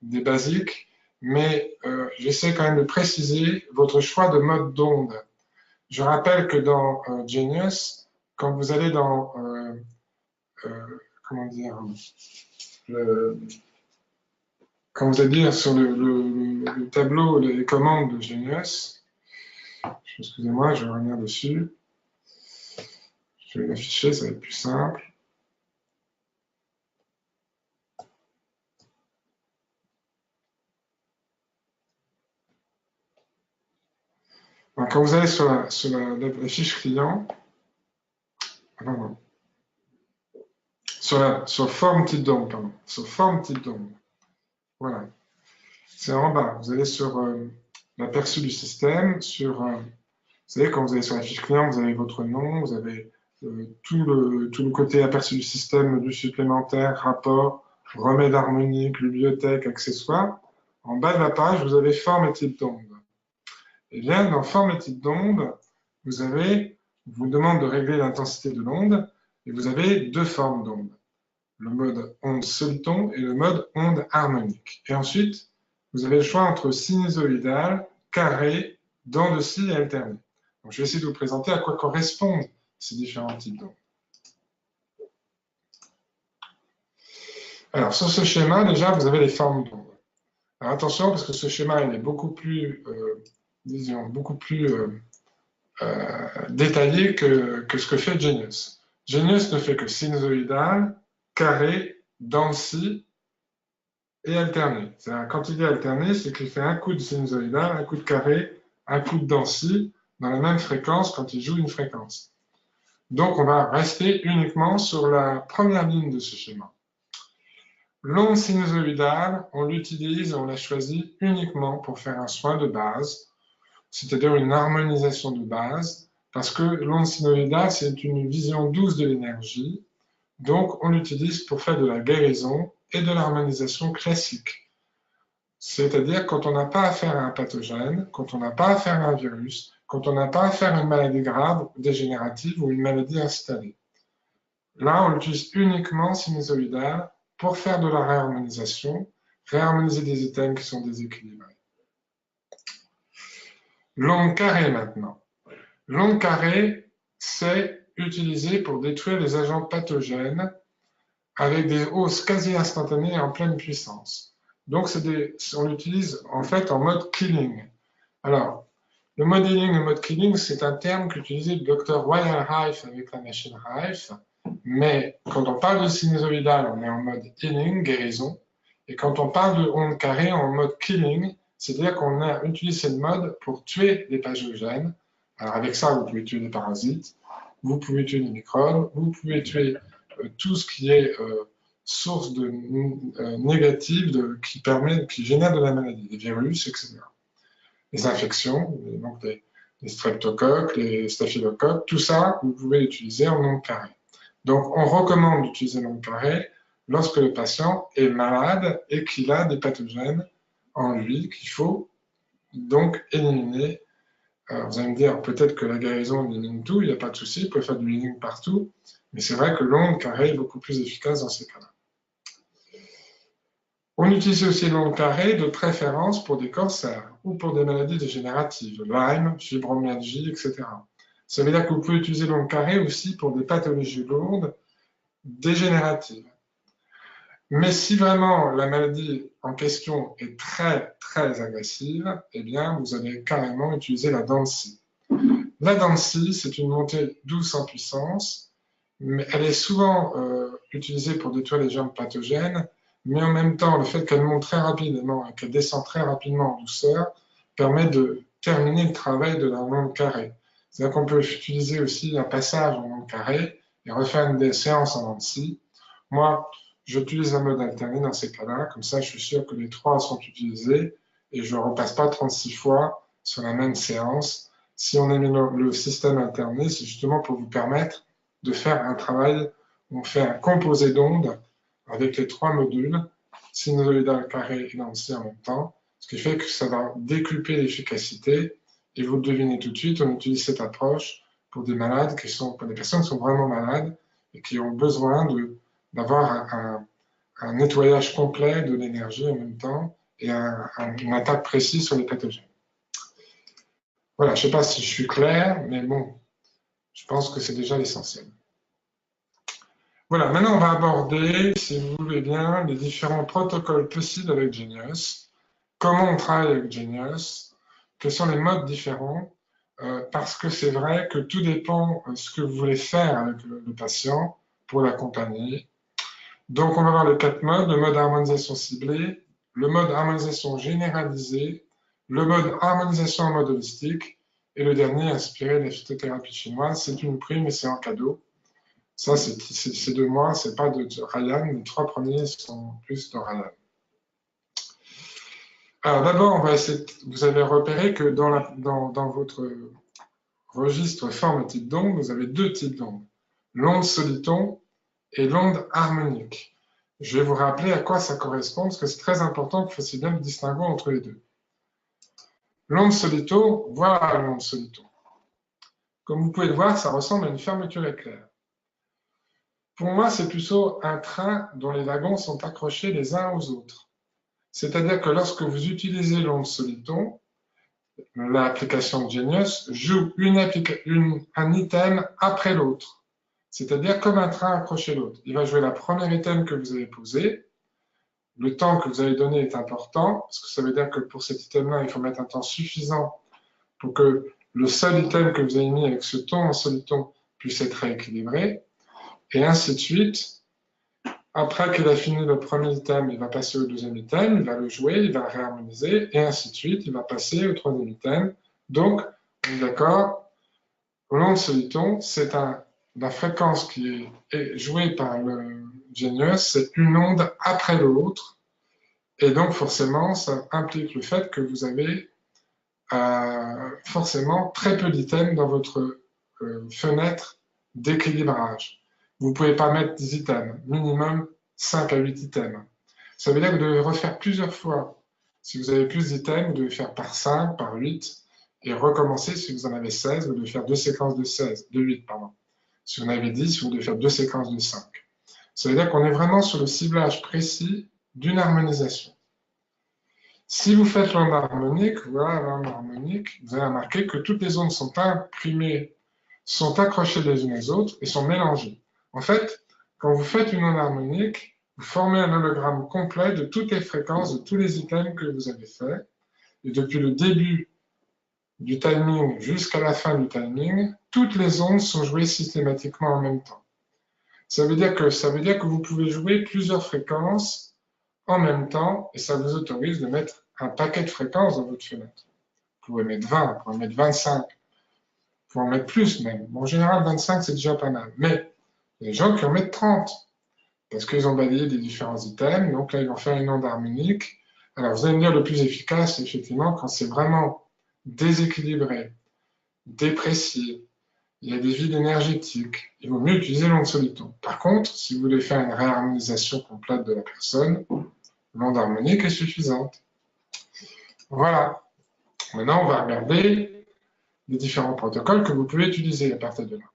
des basiques, mais j'essaie quand même de préciser votre choix de mode d'onde. Je rappelle que dans Genius, quand vous allez dans, comment dire, quand vous allez dire sur le tableau les commandes de Genius, excusez-moi, je vais revenir dessus. Je vais l'afficher, ça va être plus simple. Donc, quand vous allez sur la fiche client, sur forme type d'onde, pardon, sur forme type d'onde, voilà, c'est en bas. Vous allez sur l'aperçu du système, vous savez, quand vous allez sur la fiche client, vous avez votre nom, vous avez tout le côté aperçu du système, module supplémentaire, rapport, remède harmonique, bibliothèque, accessoires. En bas de la page, vous avez forme et type d'onde. Et bien, dans forme et type d'onde, vous demande de régler l'intensité de l'onde, et vous avez deux formes d'onde. Le mode onde soliton et le mode onde harmonique. Et ensuite, vous avez le choix entre sinusoïdal, carré, dents de scie et alterné. Donc, je vais essayer de vous présenter à quoi correspondent ces différents types d'ondes. Alors, sur ce schéma, déjà, vous avez les formes d'ondes. Alors, attention, parce que ce schéma, il est beaucoup plus, détaillé que ce que fait Genius. Genius ne fait que sinusoïdal, carré, dents de scie et alterné. Quand il dit alterné, c'est qu'il fait un coup de sinusoïdal, un coup de carré, un coup de dents de scie dans la même fréquence quand il joue une fréquence. Donc, on va rester uniquement sur la première ligne de ce schéma. L'onde sinusoïdale, on l'utilise, on l'a choisi uniquement pour faire un soin de base, c'est-à-dire une harmonisation de base, parce que l'onde sinusoïdale, c'est une vision douce de l'énergie, donc on l'utilise pour faire de la guérison et de l'harmonisation classique. C'est-à-dire quand on n'a pas affaire à un pathogène, quand on n'a pas affaire à un virus, quand on n'a pas affaire à une maladie grave, dégénérative ou une maladie installée. Là, on l'utilise uniquement sinusoïdal pour faire de la réharmonisation, réharmoniser des items qui sont déséquilibrés. L'onde carrée maintenant. L'onde carrée, c'est utilisé pour détruire les agents pathogènes avec des hausses quasi instantanées et en pleine puissance. Donc, on l'utilise en fait en mode killing. Alors, le mode healing, le mode killing, c'est un terme qu'utilisait le docteur Wyatt Rife avec la machine Rife. Mais quand on parle de sinusoïdal, on est en mode healing, guérison. Et quand on parle de onde carrée, on est en mode killing, c'est-à-dire qu'on a utilisé ce mode pour tuer les pathogènes. Alors avec ça, vous pouvez tuer des parasites, vous pouvez tuer des microbes, vous pouvez tuer tout ce qui est source négative qui génère de la maladie, les virus, etc. Les infections, donc les streptocoques, les staphylocoques, tout ça, vous pouvez l'utiliser en onde carrée. Donc, on recommande d'utiliser l'onde carrée lorsque le patient est malade et qu'il a des pathogènes en lui qu'il faut donc éliminer. Alors, vous allez me dire, peut-être que la guérison élimine tout, il n'y a pas de souci, vous pouvez faire du healing partout, mais c'est vrai que l'onde carrée est beaucoup plus efficace dans ces cas-là. On utilise aussi l'onde carrée de préférence pour des cancers ou pour des maladies dégénératives, Lyme, fibromyalgie, etc. Ça veut dire que vous pouvez utiliser l'onde carrée aussi pour des pathologies lourdes dégénératives. Mais si vraiment la maladie en question est très, très agressive, eh bien, vous allez carrément utiliser la dent de scie. La dent de scie, c'est une montée douce en puissance, mais elle est souvent utilisée pour détruire les germes pathogènes, mais en même temps, le fait qu'elle monte très rapidement et qu'elle descend très rapidement en douceur permet de terminer le travail de la onde carrée. C'est-à-dire qu'on peut utiliser aussi un passage en onde carrée et refaire des séances en dent de scie. Moi, j'utilise un mode alterné dans ces cas-là, comme ça je suis sûr que les trois sont utilisés et je ne repasse pas 36 fois sur la même séance. Si on aime le système alterné, c'est justement pour vous permettre de faire un travail où on fait un composé d'ondes avec les trois modules, sinusoïdal, carré et dent de scie en même temps, ce qui fait que ça va décupler l'efficacité Et vous le devinez tout de suite, on utilise cette approche pour des malades pour des personnes qui sont vraiment malades et qui ont besoin d'avoir un nettoyage complet de l'énergie en même temps et une attaque précise sur les pathogènes. Voilà, je ne sais pas si je suis clair, mais bon, je pense que c'est déjà l'essentiel. Voilà, maintenant on va aborder, si vous voulez bien, les différents protocoles possibles avec Genius. Comment on travaille avec Genius, quels sont les modes différents, parce que c'est vrai que tout dépend de ce que vous voulez faire avec le patient pour l'accompagner. Donc on va voir les 4 modes, le mode harmonisation ciblée, le mode harmonisation généralisée, le mode harmonisation en mode holistique, et le dernier inspiré de la phytothérapie chinoise. C'est une prime et c'est un cadeau. Ça, c'est de moi, c'est pas de Ryan. Les 3 premiers sont plus de Ryan. Alors d'abord, on va essayer. Vous avez repéré que dans votre registre forme type d'onde, vous avez 2 types d'ondes, l'onde soliton et l'onde harmonique. Je vais vous rappeler à quoi ça correspond, parce que c'est très important que vous fassiez bien le distinguo entre les deux. L'onde soliton, voilà l'onde soliton. Comme vous pouvez le voir, ça ressemble à une fermeture éclair. Pour moi, c'est plutôt un train dont les wagons sont accrochés les uns aux autres. C'est-à-dire que lorsque vous utilisez l'onde soliton, l'application Genius joue un item après l'autre. C'est-à-dire comme un train accroché l'autre. Il va jouer la première item que vous avez posé. Le temps que vous avez donné est important, parce que ça veut dire que pour cet item-là, il faut mettre un temps suffisant pour que le seul item que vous avez mis avec ce ton en soliton puisse être rééquilibré, et ainsi de suite. Après qu'il a fini le premier item, il va passer au deuxième item, il va le jouer, il va le réharmoniser, et ainsi de suite, il va passer au troisième item. Donc, on est d'accord, l'onde soliton, c'est la fréquence qui est jouée par le Genius, c'est une onde après l'autre, et donc forcément, ça implique le fait que vous avez forcément très peu d'items dans votre fenêtre d'équilibrage. Vous ne pouvez pas mettre 10 items, minimum 5 à 8 items. Ça veut dire que vous devez refaire plusieurs fois. Si vous avez plus d'items, vous devez faire par 5, par 8, et recommencer. Si vous en avez 16, vous devez faire 2 séquences de 8. Si vous en avez 10, vous devez faire 2 séquences de 5. Ça veut dire qu'on est vraiment sur le ciblage précis d'une harmonisation. Si vous faites l'onde harmonique, voilà l'onde harmonique, vous allez remarquer que toutes les ondes sont imprimées, sont accrochées les unes aux autres et sont mélangées. En fait, quand vous faites une onde harmonique, vous formez un hologramme complet de toutes les fréquences, de tous les items que vous avez faits. Et depuis le début du timing jusqu'à la fin du timing, toutes les ondes sont jouées systématiquement en même temps. Ça veut dire que vous pouvez jouer plusieurs fréquences en même temps et ça vous autorise de mettre un paquet de fréquences dans votre fenêtre. Vous pouvez mettre 20, vous pouvez mettre 25, vous pouvez en mettre plus même. Bon, en général, 25, c'est déjà pas mal. Mais il y a des gens qui en mettent 30 parce qu'ils ont balayé des différents items. Donc là, ils vont faire une onde harmonique. Alors, vous allez me dire, le plus efficace, effectivement, quand c'est vraiment déséquilibré, déprécié, il y a des vides énergétiques, il vaut mieux utiliser l'onde soliton. Par contre, si vous voulez faire une réharmonisation complète de la personne, l'onde harmonique est suffisante. Voilà. Maintenant, on va regarder les différents protocoles que vous pouvez utiliser à partir de là.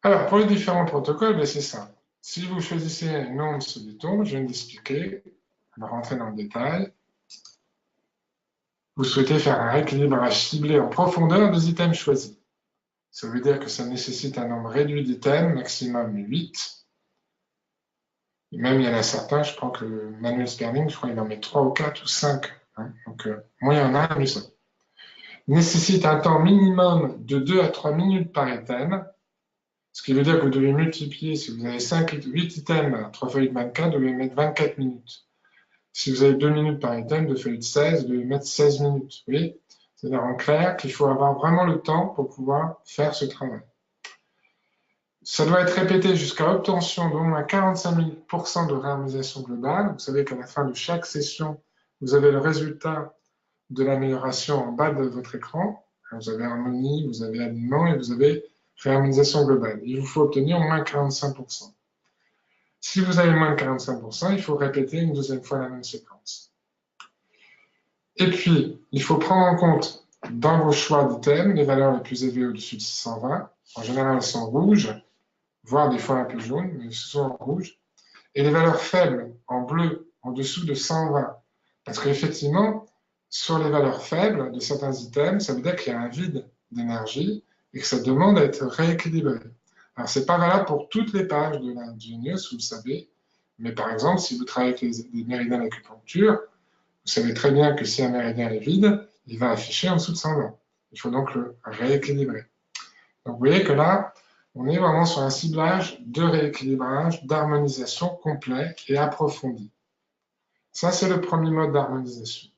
Alors, pour les différents protocoles, c'est ça. Si vous choisissez une onde soliton, je viens d'expliquer, on va rentrer dans le détail. Vous souhaitez faire un rééquilibrage ciblé en profondeur des items choisis. Ça veut dire que ça nécessite un nombre réduit d'items, maximum 8. Et même, il y en a certains, je crois que Manuel Sperling, je crois qu'il en met 3 ou 4 ou 5. Hein. Donc, moins il y en a, mieux ça. Nécessite un temps minimum de 2 à 3 minutes par item, ce qui veut dire que vous devez multiplier, si vous avez 8 items, 3 feuilles de 24, vous devez mettre 24 minutes. Si vous avez 2 minutes par item, 2 feuilles de 16, vous devez mettre 16 minutes. Vous voyez ? C'est-à-dire en clair qu'il faut avoir vraiment le temps pour pouvoir faire ce travail. Ça doit être répété jusqu'à obtention d'au moins 45% de réharmonisation globale. Vous savez qu'à la fin de chaque session, vous avez le résultat de l'amélioration en bas de votre écran. Vous avez harmonie, vous avez alignement et vous avez réharmonisation globale. Il vous faut obtenir au moins 45%. Si vous avez moins de 45%, il faut répéter une deuxième fois la même séquence. Et puis, il faut prendre en compte dans vos choix d'items les valeurs les plus élevées au-dessus de 620. En général, elles sont rouges, voire des fois un peu jaunes, mais souvent rouges. Et les valeurs faibles en bleu, en dessous de 120. Parce qu'effectivement, sur les valeurs faibles de certains items, ça veut dire qu'il y a un vide d'énergie et que ça demande à être rééquilibré. Alors, ce n'est pas valable pour toutes les pages de la Genius, vous le savez, mais par exemple, si vous travaillez avec les méridiens d'acupuncture, vous savez très bien que si un méridien est vide, il va afficher en dessous de 120. Il faut donc le rééquilibrer. Donc vous voyez que là, on est vraiment sur un ciblage de rééquilibrage, d'harmonisation complet et approfondi. Ça, c'est le premier mode d'harmonisation.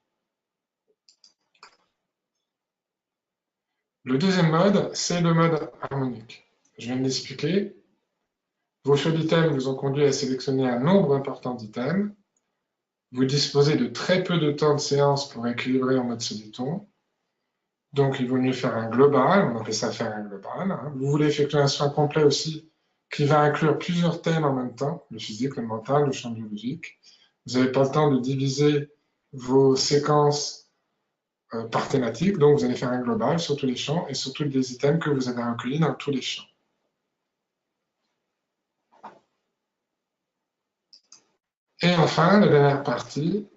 Le deuxième mode, c'est le mode harmonique. Je viens de l'expliquer. Vos choix d'items vous ont conduit à sélectionner un nombre important d'items. Vous disposez de très peu de temps de séance pour équilibrer en mode soliton. Donc, il vaut mieux faire un global, on appelle ça faire un global. Hein. Vous voulez effectuer un soin complet aussi qui va inclure plusieurs thèmes en même temps, le physique, le mental, le champ biologique. Vous n'avez pas le temps de diviser vos séquences par thématique, donc vous allez faire un global sur tous les champs et sur tous les items que vous avez recueillis dans tous les champs. Et enfin, la dernière partie,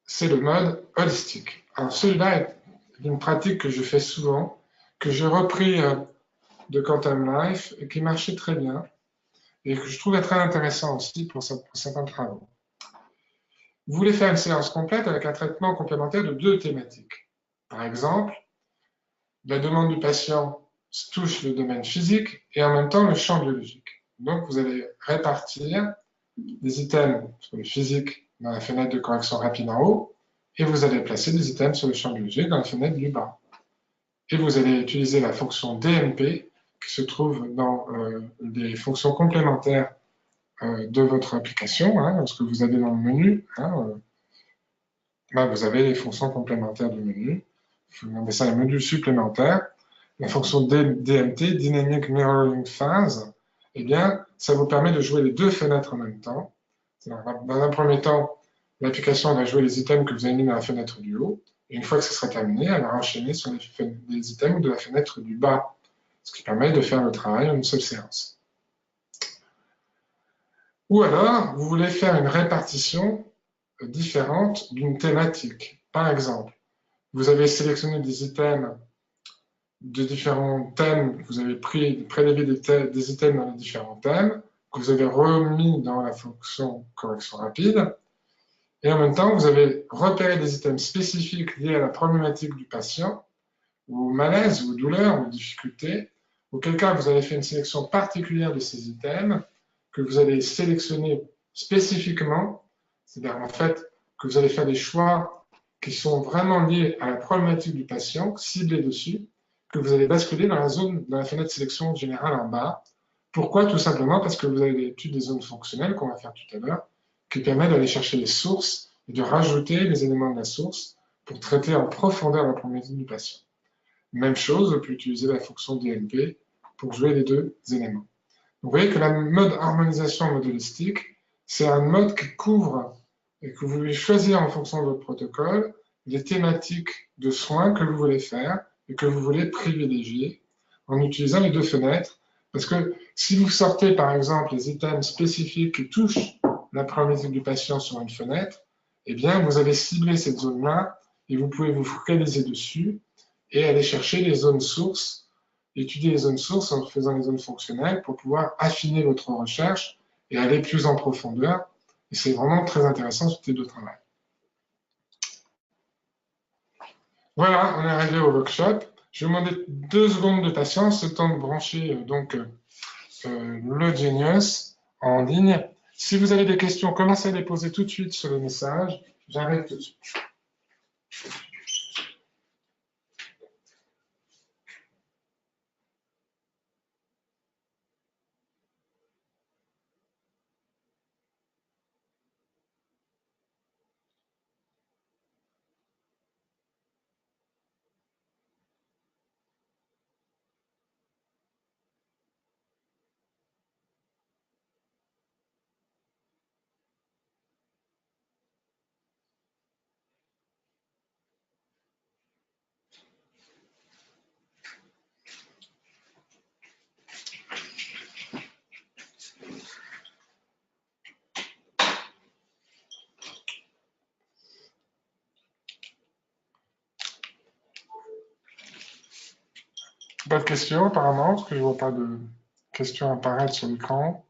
c'est le mode holistique. Alors celui-là est une pratique que je fais souvent, que j'ai repris de Quantum Life et qui marchait très bien et que je trouvais très intéressant aussi pour certains travaux. Vous voulez faire une séance complète avec un traitement complémentaire de deux thématiques. Par exemple, la demande du patient touche le domaine physique et en même temps le champ biologique. Donc vous allez répartir des items sur le physique dans la fenêtre de correction rapide en haut et vous allez placer des items sur le champ biologique dans la fenêtre du bas. Et vous allez utiliser la fonction DMP qui se trouve dans les fonctions complémentaires de votre application, hein, ce que vous avez dans le menu. Hein, là, vous avez les fonctions complémentaires du menu. Vous nommez ça les modules supplémentaires. La fonction DMT, Dynamic Mirroring Phase, eh bien, ça vous permet de jouer les deux fenêtres en même temps. Dans un premier temps, l'application va jouer les items que vous avez mis dans la fenêtre du haut. Et une fois que ce sera terminé, elle va enchaîner sur les items de la fenêtre du bas, ce qui permet de faire le travail en une seule séance. Ou alors, vous voulez faire une répartition différente d'une thématique. Par exemple, vous avez sélectionné des items de différents thèmes, vous avez prélevé des items dans les différents thèmes, que vous avez remis dans la fonction correction rapide, et en même temps, vous avez repéré des items spécifiques liés à la problématique du patient, ou au malaise, ou aux douleurs, ou aux difficultés, auquel cas vous avez fait une sélection particulière de ces items, que vous allez sélectionner spécifiquement, c'est-à-dire en fait que vous allez faire des choix qui sont vraiment liés à la problématique du patient, ciblés dessus, que vous allez basculer dans la fenêtre sélection générale en bas. Pourquoi? Tout simplement parce que vous avez l'étude des zones fonctionnelles qu'on va faire tout à l'heure, qui permet d'aller chercher les sources et de rajouter les éléments de la source pour traiter en profondeur la problématique du patient. Même chose, vous pouvez utiliser la fonction DLP pour jouer les deux éléments. Vous voyez que la mode harmonisation modélistique, c'est un mode qui couvre et que vous pouvez choisir en fonction de votre protocole les thématiques de soins que vous voulez faire et que vous voulez privilégier en utilisant les deux fenêtres. Parce que si vous sortez par exemple les items spécifiques qui touchent la problématique du patient sur une fenêtre, eh bien vous allez cibler cette zone-là et vous pouvez vous focaliser dessus et aller chercher les zones sources, étudier les zones sources en faisant les zones fonctionnelles pour pouvoir affiner votre recherche et aller plus en profondeur. Et c'est vraiment très intéressant ce type de travail. Voilà, on est arrivé au workshop. Je vais vous demander 2 secondes de patience, le temps de brancher le Genius en ligne. Si vous avez des questions, commencez à les poser tout de suite sur le message. J'arrive tout de suite. Pas de questions apparemment, parce que je vois pas de questions apparaître sur l'écran.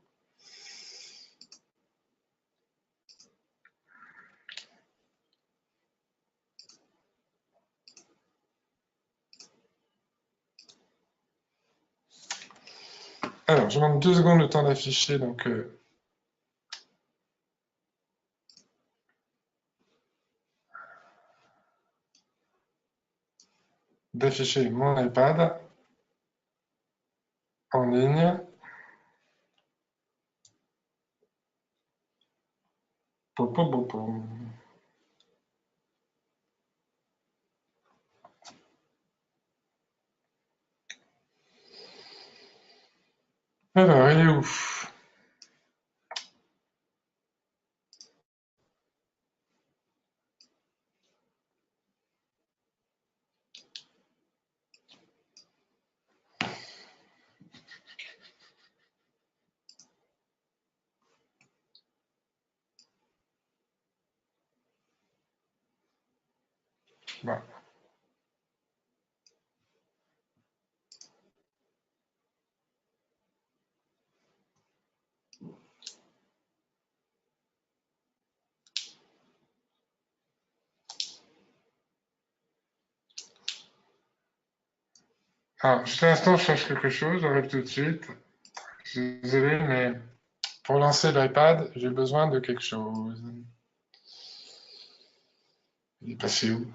Alors, je demande 2 secondes le temps d'afficher, donc d'afficher mon iPad en ligne. Pom, pom, pom, pom. Alors, il est où? Bon. Alors, juste un instant, je cherche quelque chose, j'arrive tout de suite. Je suis désolé, mais pour lancer l'iPad, j'ai besoin de quelque chose. Il est passé où?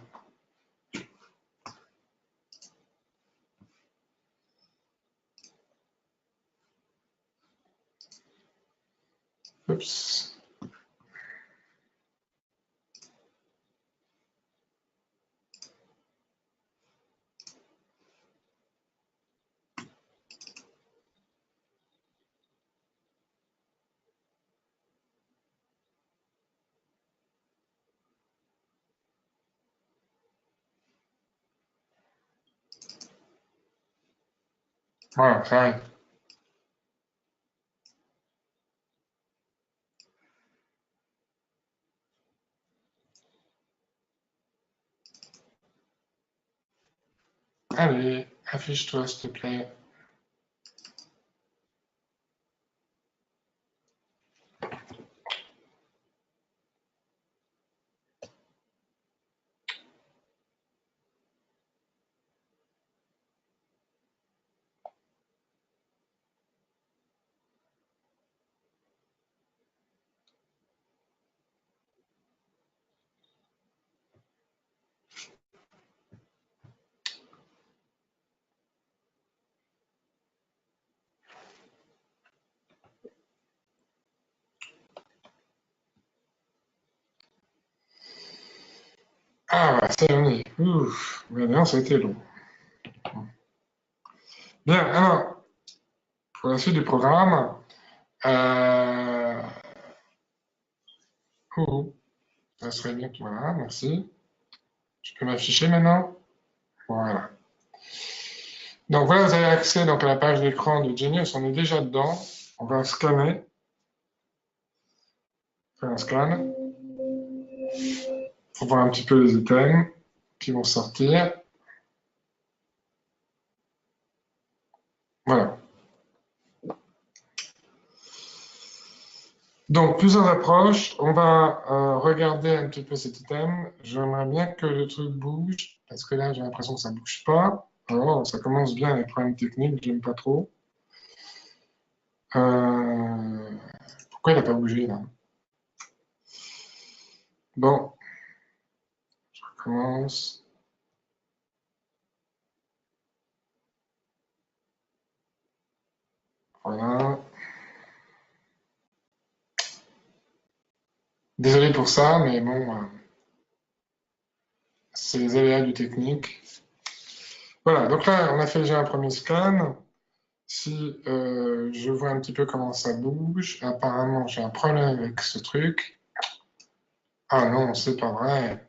Oups. Voilà, ça arrive. Allez, affiche-toi, s'il te plaît. Ah, ça y est, on y est. Ouf, mais non, ça a été long. Bien, alors, pour la suite du programme, euh... ça serait bien. Voilà, merci. Je peux m'afficher maintenant? Voilà. Donc voilà, vous avez accès donc, à la page d'écran de Genius. On est déjà dedans. On va scanner. Faire un scan pour voir un petit peu les items qui vont sortir. Voilà. Donc, plusieurs approches. On va regarder un petit peu cet item. J'aimerais bien que le truc bouge, parce que là, j'ai l'impression que ça ne bouge pas. Alors, ça commence bien les problèmes techniques, j'aime pas trop. Pourquoi il n'a pas bougé, là? Bon, je recommence. Voilà. Désolé pour ça, mais bon, c'est les aléas du technique. Voilà, donc là, on a fait déjà un premier scan. Si je vois un petit peu comment ça bouge, apparemment, j'ai un problème avec ce truc. Ah non, c'est pas vrai.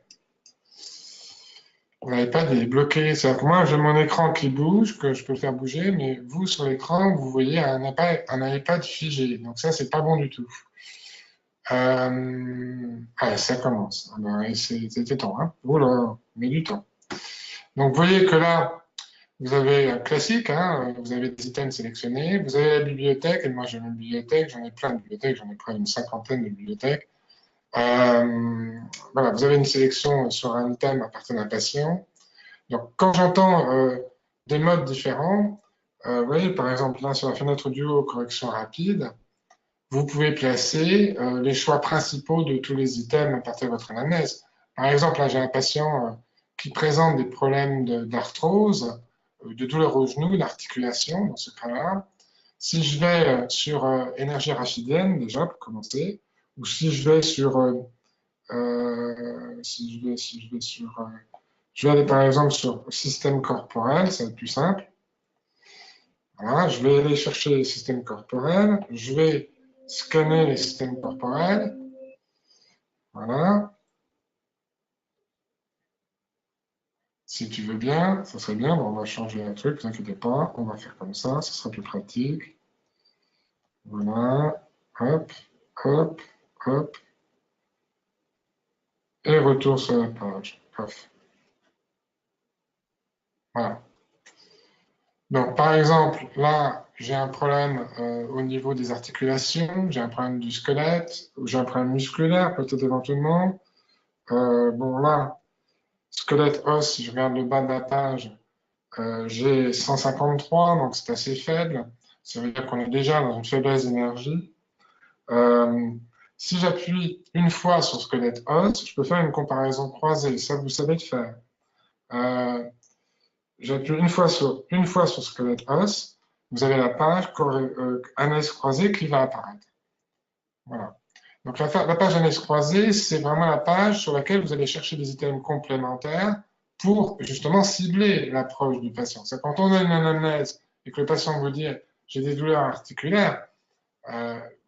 L'iPad est bloqué. C'est-à-dire que moi, j'ai mon écran qui bouge, que je peux le faire bouger, mais vous, sur l'écran, vous voyez un iPad figé. Donc ça, c'est pas bon du tout. Ah, ça commence. Ah ben, c'était temps, hein. Oh là, mais du temps. Donc, vous voyez que là, Vous avez un classique, hein, vous avez des items sélectionnés, vous avez la bibliothèque, et moi j'ai une bibliothèque, j'en ai plein de bibliothèques, j'en ai près d'une cinquantaine de bibliothèques. Voilà, vous avez une sélection sur un item à partir d'un patient. Donc quand j'entends des modes différents, vous voyez par exemple là sur la fenêtre du haut, correction rapide, vous pouvez placer les choix principaux de tous les items à partir de votre anamnèse. Par exemple, là j'ai un patient qui présente des problèmes d'arthrose, de douleur au genou, d'articulation dans ce cas-là. Si je vais sur énergie rachidienne, déjà pour commencer, ou si je vais sur, je vais aller par exemple sur système corporel, ça va être plus simple. Voilà, je vais aller chercher les systèmes corporels, je vais scanner les systèmes corporels, voilà. Si tu veux bien, ça serait bien. Bon, on va changer un truc, ne vous inquiétez pas. On va faire comme ça sera plus pratique. Voilà, hop, hop, hop. Et retour sur la page. Paf. Voilà. Donc, par exemple, là, j'ai un problème au niveau des articulations, j'ai un problème du squelette, ou j'ai un problème musculaire, peut-être éventuellement. Bon, là, squelette os, si je regarde le bas de la page, j'ai 153, donc c'est assez faible. Ça veut dire qu'on est déjà dans une faiblesse d'énergie. Si j'appuie une fois sur squelette os, je peux faire une comparaison croisée. Ça, vous savez le faire. J'appuie une fois sur squelette os, vous avez la page analyse croisée qui va apparaître. Voilà. Donc la page analyse croisée, c'est vraiment la page sur laquelle vous allez chercher des items complémentaires pour justement cibler l'approche du patient. C'est quand on a une anamnèse et que le patient vous dit j'ai des douleurs articulaires,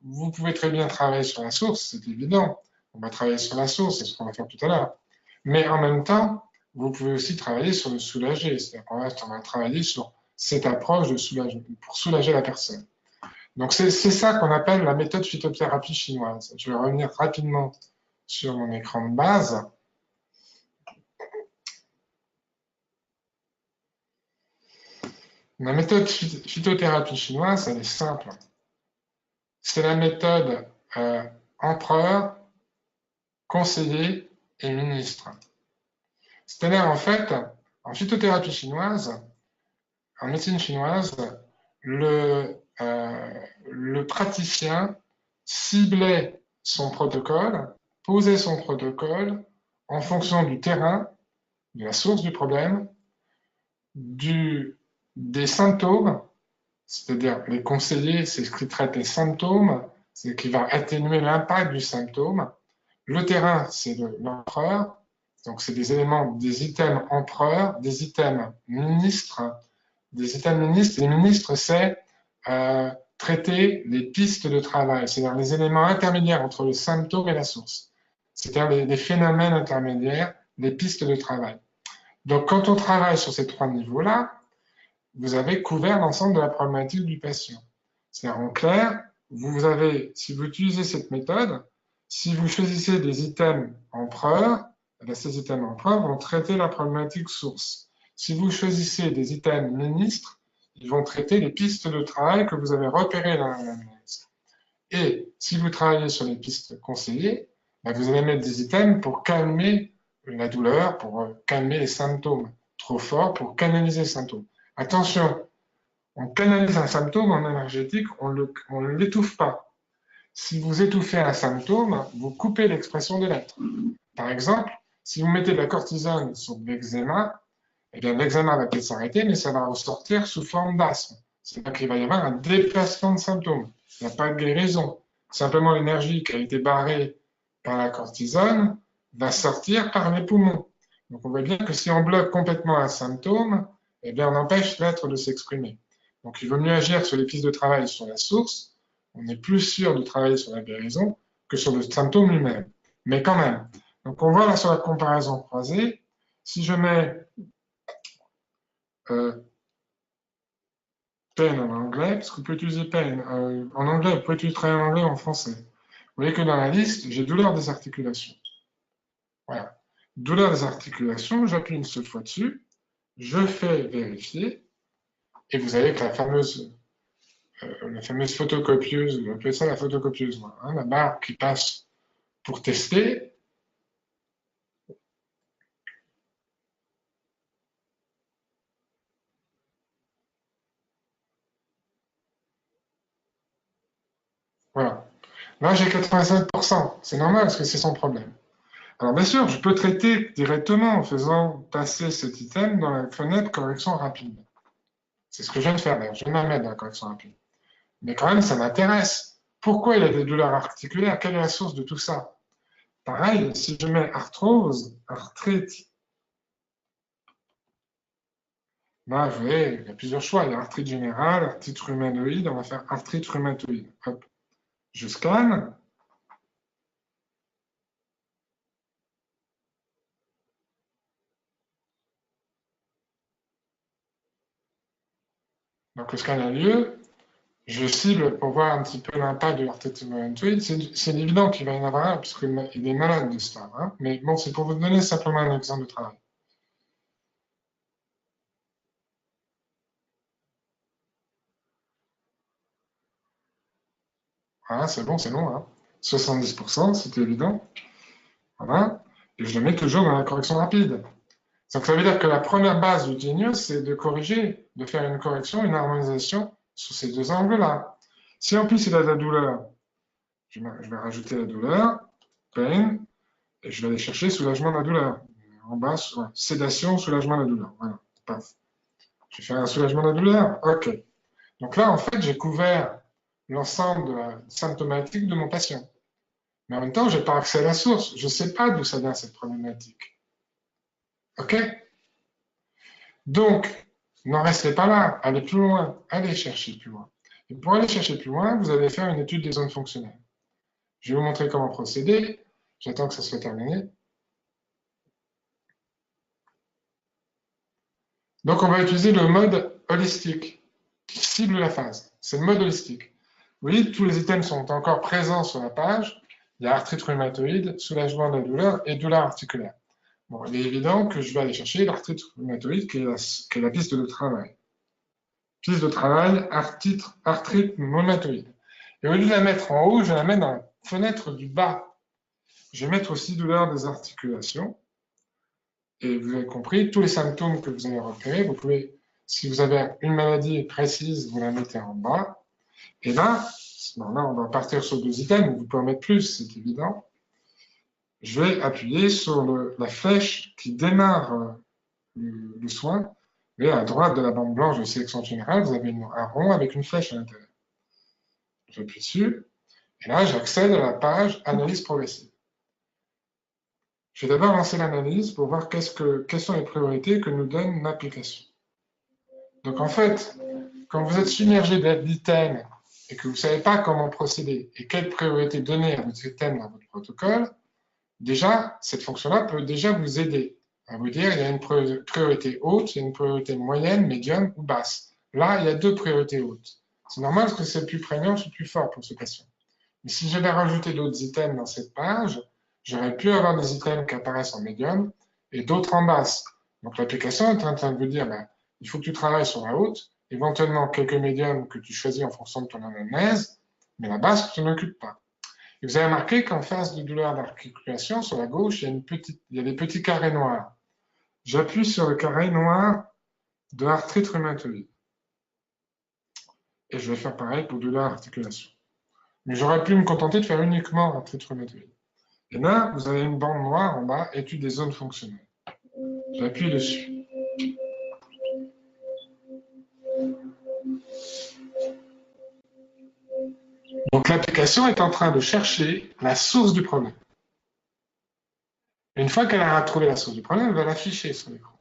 vous pouvez très bien travailler sur la source, c'est évident. On va travailler sur la source, c'est ce qu'on va faire tout à l'heure. Mais en même temps, vous pouvez aussi travailler sur le soulager. C'est-à-dire qu'on va travailler sur cette approche de soulagement, pour soulager la personne. Donc c'est ça qu'on appelle la méthode phytothérapie chinoise. Je vais revenir rapidement sur mon écran de base. La méthode phytothérapie chinoise, elle est simple. C'est la méthode empereur, conseiller et ministre. C'est-à-dire, en fait, en phytothérapie chinoise, en médecine chinoise, le praticien ciblait son protocole, posait son protocole en fonction du terrain, de la source du problème, des symptômes, c'est-à-dire les conseillers, c'est ce qui traite les symptômes, c'est ce qui va atténuer l'impact du symptôme. Le terrain, c'est l'empereur, donc c'est des éléments, des items empereurs, des items ministres. Des items ministres, les ministres, c'est traiter les pistes de travail, c'est-à-dire les éléments intermédiaires entre le symptôme et la source, c'est-à-dire les phénomènes intermédiaires, les pistes de travail. Donc, quand on travaille sur ces trois niveaux-là, vous avez couvert l'ensemble de la problématique du patient. C'est-à-dire, en clair, vous avez, si vous utilisez cette méthode, si vous choisissez des items empereurs, ces items empereurs vont traiter la problématique source. Si vous choisissez des items ministres, ils vont traiter les pistes de travail que vous avez repérées dans l'analyse. Et si vous travaillez sur les pistes conseillées, vous allez mettre des items pour calmer la douleur, pour calmer les symptômes trop forts, pour canaliser les symptômes. Attention, on canalise un symptôme en énergétique, on ne l'étouffe pas. Si vous étouffez un symptôme, vous coupez l'expression de l'être. Par exemple, si vous mettez de la cortisone sur de l'eczéma, eh bien l'eczéma va peut-être s'arrêter, mais ça va ressortir sous forme d'asthme. C'est-à-dire qu'il va y avoir un déplacement de symptômes. Il n'y a pas de guérison. Simplement, l'énergie qui a été barrée par la cortisone va sortir par les poumons. Donc on voit bien que si on bloque complètement un symptôme, eh bien on empêche l'être de s'exprimer. Donc il vaut mieux agir sur les pistes de travail sur la source. On est plus sûr de travailler sur la guérison que sur le symptôme lui-même. Mais quand même. Donc on voit là sur la comparaison croisée, si je mets pain en anglais, parce que vous pouvez utiliser pain en anglais, vous pouvez utiliser travailler en anglais ou en français. Vous voyez que dans la liste, j'ai douleur des articulations. Voilà. Douleur des articulations, j'appuie une seule fois dessus, je fais vérifier, et vous avez que la fameuse photocopieuse, on appelle ça la photocopieuse, hein, la barre qui passe pour tester. Voilà. Là, j'ai 85%. C'est normal parce que c'est son problème. Alors, bien sûr, je peux traiter directement en faisant passer cet item dans la fenêtre correction rapide. C'est ce que je viens de faire d'ailleurs. Je viens de la mettre dans la correction rapide. Mais quand même, ça m'intéresse. Pourquoi il a des douleurs articulaires? Quelle est la source de tout ça? Pareil, si je mets arthrose, arthrite, là, il y a plusieurs choix. Il y a arthrite générale, arthrite rhumatoïde. On va faire arthrite rhumatoïde. Hop. Je scanne. Donc, le scan a lieu. Je cible pour voir un petit peu l'impact de l'arthrite rhumatoïde. C'est évident qu'il va y en avoir un, puisqu'il est malade de ça. Hein. Mais bon, c'est pour vous donner simplement un exemple de travail. Voilà, c'est bon, c'est long. Hein. 70%, c'est évident. Voilà. Et je le mets toujours dans la correction rapide. Donc, ça veut dire que la première base du Genius, c'est de corriger, de faire une correction, une harmonisation sur ces deux angles-là. Si en plus il a de la douleur, je vais rajouter la douleur, pain, et je vais aller chercher soulagement de la douleur. En bas, sédation, soulagement de la douleur. Voilà, paf. Je vais faire un soulagement de la douleur. OK. Donc là, en fait, j'ai couvert l'ensemble de la symptomatique de mon patient. Mais en même temps, je n'ai pas accès à la source. Je ne sais pas d'où ça vient, cette problématique. OK? Donc, n'en restez pas là. Allez plus loin. Allez chercher plus loin. Et pour aller chercher plus loin, vous allez faire une étude des zones fonctionnelles. Je vais vous montrer comment procéder. J'attends que ça soit terminé. Donc, on va utiliser le mode holistique qui cible la phase. C'est le mode holistique. Vous voyez, tous les items sont encore présents sur la page. Il y a arthrite rhumatoïde, soulagement de la douleur et douleur articulaire. Bon, il est évident que je vais aller chercher l'arthrite rhumatoïde qui est la piste de travail. Piste de travail, arthrite rhumatoïde. Et au lieu de la mettre en haut, je vais la mettre dans la fenêtre du bas. Je vais mettre aussi douleur des articulations. Et vous avez compris, tous les symptômes que vous avez repérés, vous pouvez, si vous avez une maladie précise, vous la mettez en bas. Et là, bon, là on va partir sur deux items, vous pouvez en mettre plus, c'est évident. Je vais appuyer sur la flèche qui démarre le soin. Et à droite de la bande blanche de sélection générale, vous avez un rond avec une flèche à l'intérieur. J'appuie dessus, et là, j'accède à la page analyse progressive. Je vais d'abord lancer l'analyse pour voir quelles sont les priorités que nous donne l'application. Donc en fait, quand vous êtes submergé d'items et que vous ne savez pas comment procéder et quelle priorité donner à votre item dans votre protocole, déjà, cette fonction-là peut déjà vous aider à vous dire il y a une priorité haute, il y a une priorité moyenne, médium ou basse. Là, il y a deux priorités hautes. C'est normal parce que c'est plus prégnant, c'est plus fort pour ce patient. Mais si j'avais rajouté d'autres items dans cette page, j'aurais pu avoir des items qui apparaissent en médium et d'autres en basse. Donc l'application est en train de vous dire, il faut que tu travailles sur la haute, éventuellement quelques médiums que tu choisis en fonction de ton anamnèse, mais la basse, tu ne t'occupes pas. Et vous avez remarqué qu'en face de douleur d'articulation, sur la gauche, il y a des petits carrés noirs. J'appuie sur le carré noir de arthrite rhumatoïde. Et je vais faire pareil pour douleur d'articulation. Mais j'aurais pu me contenter de faire uniquement arthrite rhumatoïde. Et là, vous avez une bande noire en bas, étude des zones fonctionnelles. J'appuie dessus. Donc l'application est en train de chercher la source du problème. Une fois qu'elle a trouvé la source du problème, elle va l'afficher sur l'écran.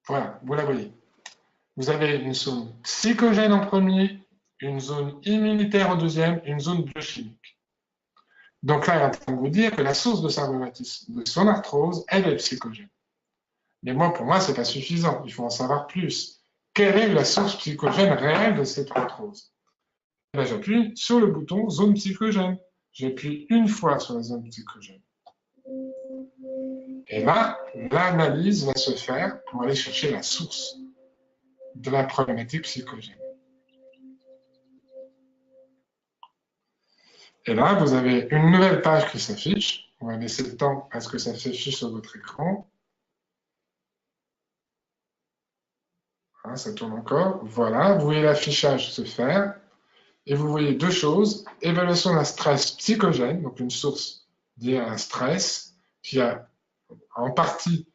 Voilà, vous la voyez. Vous avez une zone psychogène en premier, une zone immunitaire en deuxième, une zone biochimique. Donc là, elle est en train de vous dire que la source de sa rhumatisme, de son arthrose, elle est psychogène. Mais pour moi, ce n'est pas suffisant. Il faut en savoir plus. Quelle est la source psychogène réelle de cette arthrose? J'appuie sur le bouton zone psychogène. j'appuie une fois sur la zone psychogène. Et là, l'analyse va se faire pour aller chercher la source de la problématique psychogène. Et là, vous avez une nouvelle page qui s'affiche. On va laisser le temps à ce que ça s'affiche sur votre écran. Hein, ça tourne encore. Voilà, vous voyez l'affichage se faire. Et vous voyez deux choses. Évaluation d'un stress psychogène, donc une source liée à un stress, qui a en partie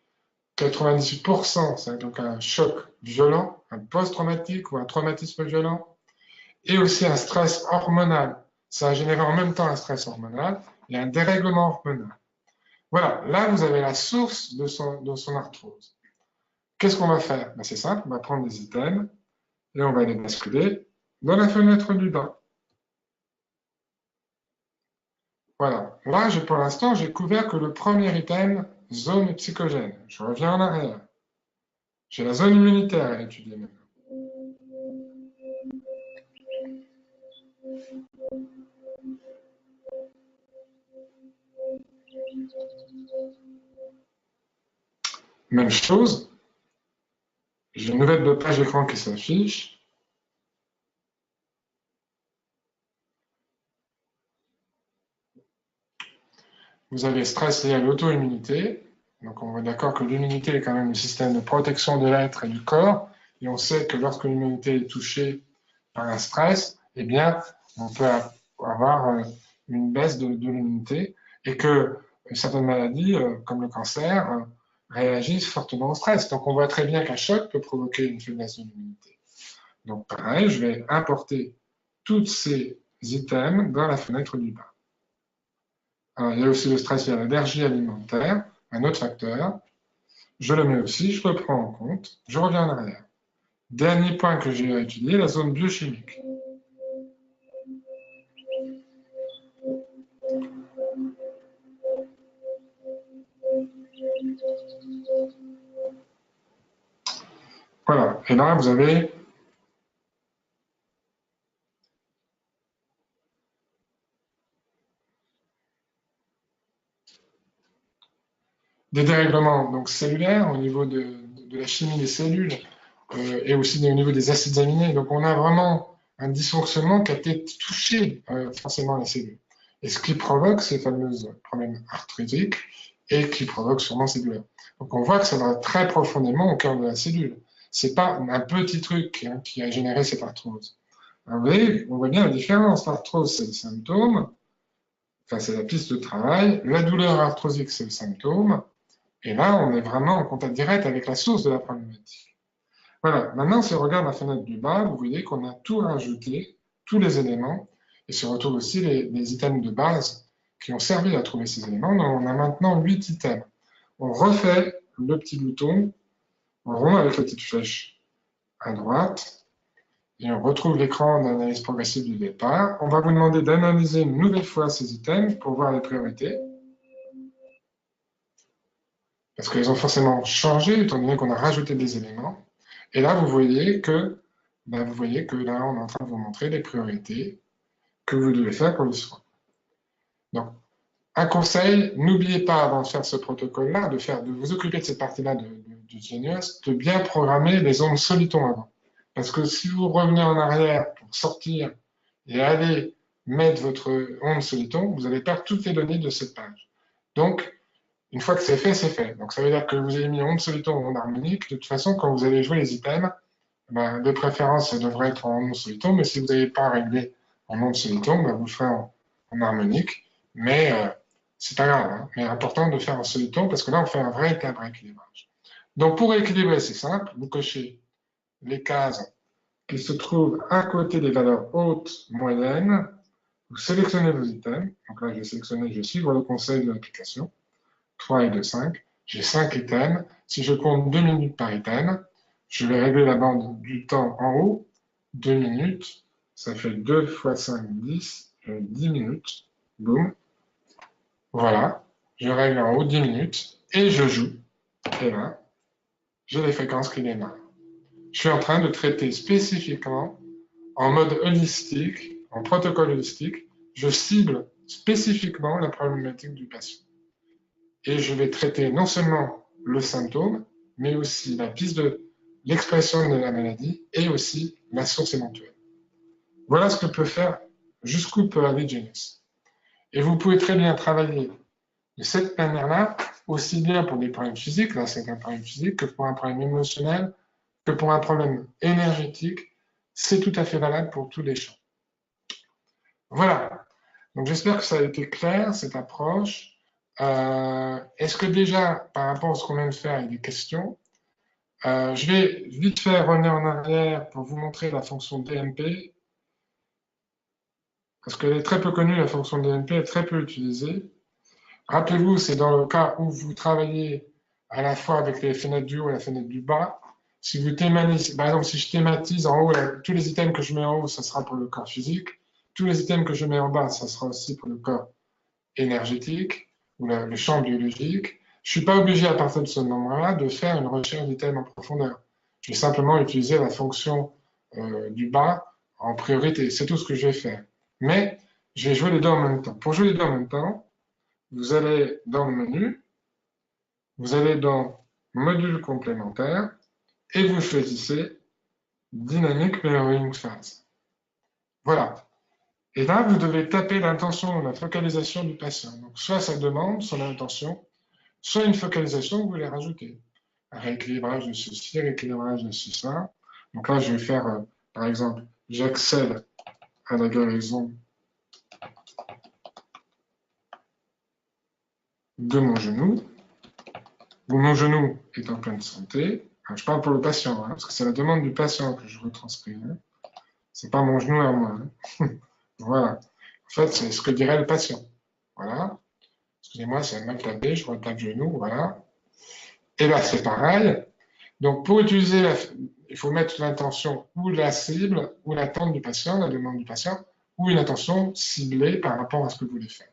98%, c'est donc un choc violent, un post-traumatique ou un traumatisme violent, et aussi un stress hormonal. Ça a généré en même temps un stress hormonal et un dérèglement hormonal. Voilà, là vous avez la source de son arthrose. Qu'est-ce qu'on va faire? Ben, c'est simple, on va prendre des items et on va les basculer dans la fenêtre du bas. Voilà, là pour l'instant j'ai couvert que le premier item, zone psychogène. Je reviens en arrière. J'ai la zone immunitaire à étudier maintenant. Même chose, j'ai une nouvelle page d'écran qui s'affiche. Vous avez stress lié à l'auto-immunité. Donc on est d'accord que l'immunité est quand même le système de protection de l'être et du corps. Et on sait que lorsque l'immunité est touchée par un stress, eh bien, on peut avoir une baisse de l'immunité et que certaines maladies, comme le cancer, réagissent fortement au stress. Donc on voit très bien qu'un choc peut provoquer une faiblesse de l'immunité. Donc pareil, je vais importer tous ces items dans la fenêtre du bas. Alors, il y a aussi le stress lié à l'allergie alimentaire, un autre facteur. Je le mets aussi, je le prends en compte, je reviens en arrière. Dernier point que j'ai à étudier, la zone biochimique. Voilà, et là vous avez des dérèglements donc, cellulaires au niveau de la chimie des cellules et aussi au niveau des acides aminés. Donc on a vraiment un dysfonctionnement qui a été touché forcément les cellules. Et ce qui provoque ces fameux problèmes arthritiques et qui provoque sûrement ces douleurs. Donc on voit que ça va très profondément au cœur de la cellule. C'est pas un petit truc qui a généré cette arthrose. Alors, vous voyez, on voit bien la différence. L'arthrose, c'est le symptôme, enfin c'est la piste de travail. La douleur arthrosique, c'est le symptôme. Et là, on est vraiment en contact direct avec la source de la problématique. Voilà, maintenant, si on regarde la fenêtre du bas, vous voyez qu'on a tout rajouté, tous les éléments, et se retrouvent aussi les items de base qui ont servi à trouver ces éléments. Donc, on a maintenant 8 items. On refait le petit bouton rond avec la petite flèche à droite, et on retrouve l'écran d'analyse progressive du départ. On va vous demander d'analyser une nouvelle fois ces items pour voir les priorités. Parce qu'ils ont forcément changé, étant donné qu'on a rajouté des éléments. Et là, vous voyez que là, on est en train de vous montrer les priorités que vous devez faire pour le soin. Donc, un conseil, n'oubliez pas avant de faire ce protocole-là, de vous occuper de cette partie-là du Genius, de bien programmer les ondes solitons avant. Parce que si vous revenez en arrière pour sortir et aller mettre votre onde soliton, vous allez perdre toutes les données de cette page. Donc, une fois que c'est fait, c'est fait. Donc ça veut dire que vous avez mis onde soliton ou onde harmonique. De toute façon, quand vous allez jouer les items, ben, de préférence, ça devrait être en onde soliton, mais si vous n'avez pas réglé en onde soliton, ben, vous le ferez en harmonique. Mais c'est pas grave, hein. Mais important de faire en soliton parce que là, on fait un vrai équilibrage. Donc pour équilibrer, c'est simple. Vous cochez les cases qui se trouvent à côté des valeurs hautes, moyennes. Vous sélectionnez vos items. Donc là, je vais sélectionner, je vais suivre le conseil de l'application. 3 et 2, 5. J'ai 5 items. Si je compte 2 minutes par item, je vais régler la bande du temps en haut. 2 minutes. Ça fait 2 x 5, 10. 10 minutes. Boum. Voilà. Je règle en haut 10 minutes et je joue. Et là, j'ai les fréquences qui démarrent. Je suis en train de traiter spécifiquement en mode holistique, en protocole holistique. Je cible spécifiquement la problématique du patient. Et je vais traiter non seulement le symptôme, mais aussi la piste de l'expression de la maladie et aussi la source éventuelle. Voilà ce que peut faire, jusqu'où peut aller Genius. Et vous pouvez très bien travailler de cette manière-là, aussi bien pour des problèmes physiques, là c'est un problème physique, que pour un problème émotionnel, que pour un problème énergétique. C'est tout à fait valable pour tous les champs. Voilà. Donc j'espère que ça a été clair, cette approche. Est-ce que déjà, par rapport à ce qu'on vient de faire, il y a des questions? Je vais vite fait revenir en arrière pour vous montrer la fonction DMP, parce qu'elle est très peu connue, la fonction DMP est très peu utilisée. Rappelez-vous, c'est dans le cas où vous travaillez à la fois avec les fenêtres du haut et la fenêtre du bas. Si vous thématisez, par exemple, si je thématise en haut, tous les items que je mets en haut, ça sera pour le corps physique. Tous les items que je mets en bas, ça sera aussi pour le corps énergétique ou le champ biologique. Je ne suis pas obligé à partir de ce moment-là de faire une recherche d'items en profondeur. Je vais simplement utiliser la fonction du bas en priorité. C'est tout ce que je vais faire. Mais je vais jouer les deux en même temps. Pour jouer les deux en même temps, vous allez dans le menu, vous allez dans module complémentaire et vous choisissez Dynamic Mirroring Phase. Voilà. Et là, vous devez taper l'intention ou la focalisation du patient. Donc, soit sa demande, son intention, soit une focalisation que vous voulez rajouter. Rééquilibrage de ceci, rééquilibrage de cela. Donc là, je vais faire, par exemple, j'accède à la guérison de mon genou. Mon genou est en pleine santé. Je parle pour le patient, hein, parce que c'est la demande du patient que je retranscris. Hein. C'est pas mon genou à moi. Hein. Voilà. En fait, c'est ce que dirait le patient. Voilà. Excusez-moi, c'est mal tapé, je retape genou, voilà. Et là, c'est pareil. Donc, pour utiliser, il faut mettre l'intention ou la cible, ou l'attente du patient, la demande du patient, ou une intention ciblée par rapport à ce que vous voulez faire.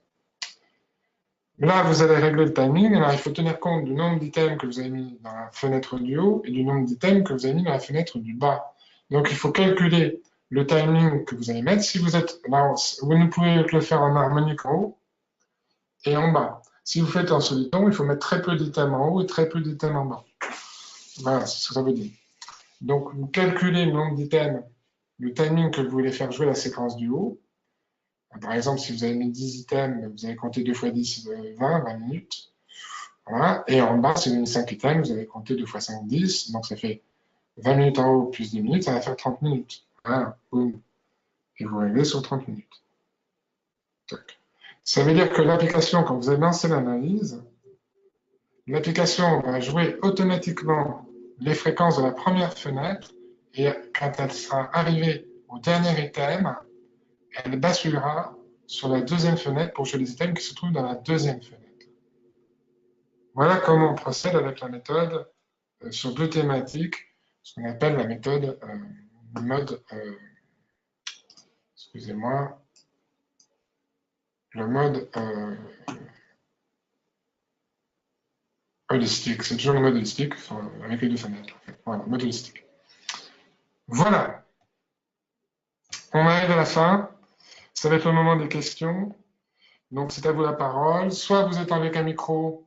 Là, vous allez régler le timing. Alors, il faut tenir compte du nombre d'items que vous avez mis dans la fenêtre du haut et du nombre d'items que vous avez mis dans la fenêtre du bas. Donc, il faut calculer le timing que vous allez mettre. Si vous êtes là, vous ne pouvez que le faire en harmonique en haut et en bas. Si vous faites en soliton, il faut mettre très peu d'items en haut et très peu d'items en bas. Voilà, c'est ce que ça veut dire. Donc, vous calculez le nombre d'items, le timing que vous voulez faire jouer la séquence du haut. Par exemple, si vous avez mis 10 items, vous allez compter 2 x 10, 20 minutes. Voilà. Et en bas, si vous avez mis 5 items, vous allez compter 2 x 5, 10. Donc, ça fait 20 minutes en haut plus 10 minutes, ça va faire 30 minutes. Voilà. Boum. Et vous réglez sur 30 minutes. Tac. Ça veut dire que l'application, quand vous avez lancé l'analyse, l'application va jouer automatiquement les fréquences de la première fenêtre et quand elle sera arrivée au dernier item, elle basculera sur la deuxième fenêtre pour jouer les items qui se trouvent dans la deuxième fenêtre. Voilà comment on procède avec la méthode sur deux thématiques, ce qu'on appelle la méthode excusez-moi, le mode holistique. C'est toujours le mode holistique avec les deux fenêtres. En fait. Voilà, mode holistique. Voilà. On arrive à la fin. Ça va être le moment des questions. Donc, c'est à vous la parole. Soit vous êtes avec un micro,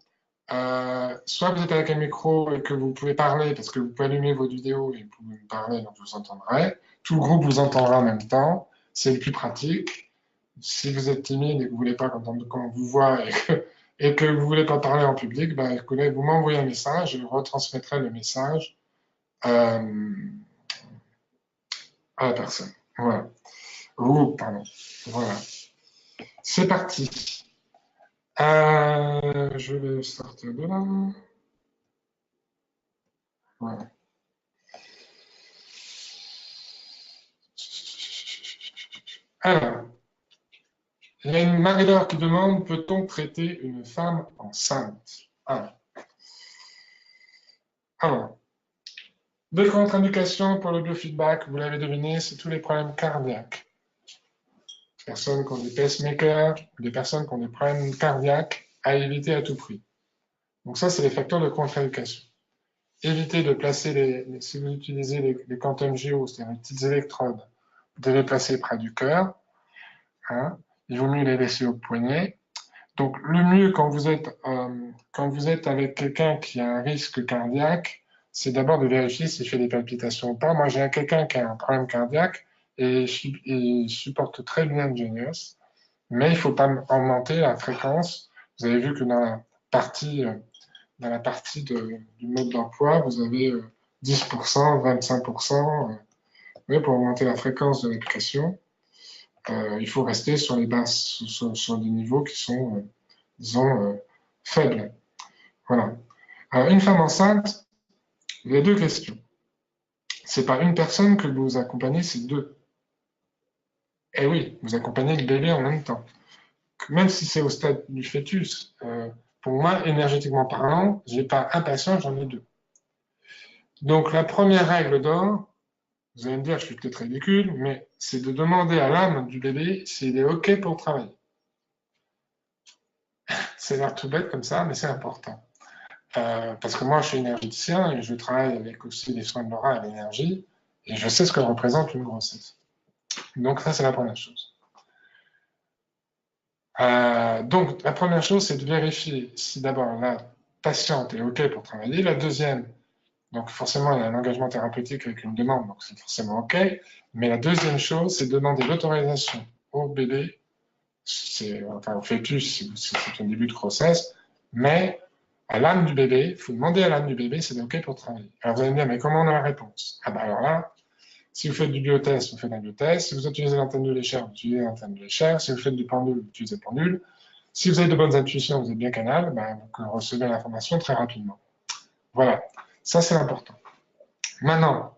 soit vous êtes avec un micro et que vous pouvez parler parce que vous pouvez allumer votre vidéo et vous pouvez me parler, donc je vous entendrai. Tout le groupe vous entendra en même temps. C'est le plus pratique. Si vous êtes timide et que vous ne voulez pas qu'on vous voit et que vous ne voulez pas parler en public, ben, écoutez, vous m'envoyez un message, je retransmettrai le message à la personne. Voilà. Pardon. Voilà. C'est parti. Je vais sortir de là. Voilà. Alors, il y a une Marie-Laure qui demande, peut-on traiter une femme enceinte? Alors, deux contre-indications pour le biofeedback, vous l'avez deviné, c'est tous les problèmes cardiaques. Personnes qui ont des pacemakers, des personnes qui ont des problèmes cardiaques à éviter à tout prix. Donc ça, c'est les facteurs de contre-indication. Évitez de placer si vous utilisez les quantum géo, c'est-à-dire les petites électrodes, vous devez placer près du cœur. Hein. il vaut mieux les laisser au poignet. Donc, le mieux quand vous êtes avec quelqu'un qui a un risque cardiaque, c'est d'abord de vérifier s'il fait des palpitations ou pas. Moi, j'ai quelqu'un qui a un problème cardiaque et il supporte très bien le Genius, mais il ne faut pas augmenter la fréquence. Vous avez vu que dans la partie du mode d'emploi, vous avez 10%, 25%. Mais pour augmenter la fréquence de l'application, il faut rester sur les bases, sur des niveaux qui sont, disons, faibles. Voilà. Alors, une femme enceinte, il y a deux questions. C'est pas une personne que vous accompagnez, c'est deux. Eh oui, vous accompagnez le bébé en même temps. Même si c'est au stade du fœtus, pour moi, énergétiquement parlant, j'ai pas un patient, j'en ai deux. Donc, la première règle d'or, vous allez me dire, je suis peut-être ridicule, mais c'est de demander à l'âme du bébé s'il est OK pour travailler. C'est l'air tout bête comme ça, mais c'est important. Parce que moi, je suis énergéticien et je travaille avec aussi les soins de l'aura et l'énergie, et je sais ce que représente une grossesse. Donc, ça, c'est la première chose. Donc, la première chose, c'est de vérifier si d'abord la patiente est OK pour travailler. La deuxième, donc forcément, il y a un engagement thérapeutique avec une demande, donc c'est forcément OK. Mais la deuxième chose, c'est de demander l'autorisation au bébé, enfin au fœtus si c'est un début de grossesse, mais à l'âme du bébé, il faut demander à l'âme du bébé si c'est OK pour travailler. Alors vous allez me dire, mais comment on a la réponse? Ah ben alors là, si vous faites du biotest, vous faites un biotest. Si vous utilisez l'antenne de l'échelle, vous utilisez l'antenne de l'échelle. Si vous faites du pendule, vous utilisez le pendule. Si vous avez de bonnes intuitions, vous êtes bien canal, ben, vous recevez l'information très rapidement. Voilà, ça c'est important. Maintenant,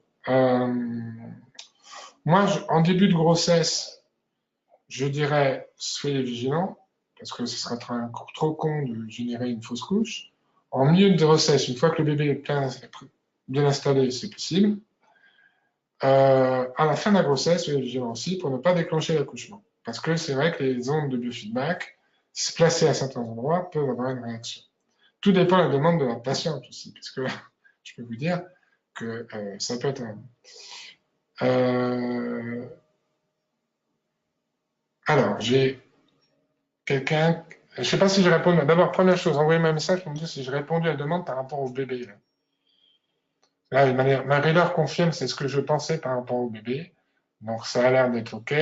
moi, en début de grossesse, je dirais, soyez vigilants, parce que ce serait trop con de générer une fausse couche. En milieu de grossesse, une fois que le bébé est bien installé, c'est possible. À la fin de la grossesse, soyez vigilants aussi pour ne pas déclencher l'accouchement. Parce que c'est vrai que les ondes de biofeedback, placées à certains endroits, peuvent avoir une réaction. Tout dépend de la demande de la patiente aussi, parce que je peux vous dire que ça peut être alors, j'ai quelqu'un. Je ne sais pas si je réponds. D'abord, première chose, envoyez-moi un message pour me dire si j'ai répondu à la demande par rapport au bébé. Là, ma reader confirme, c'est ce que je pensais par rapport au bébé. Donc, ça a l'air d'être OK.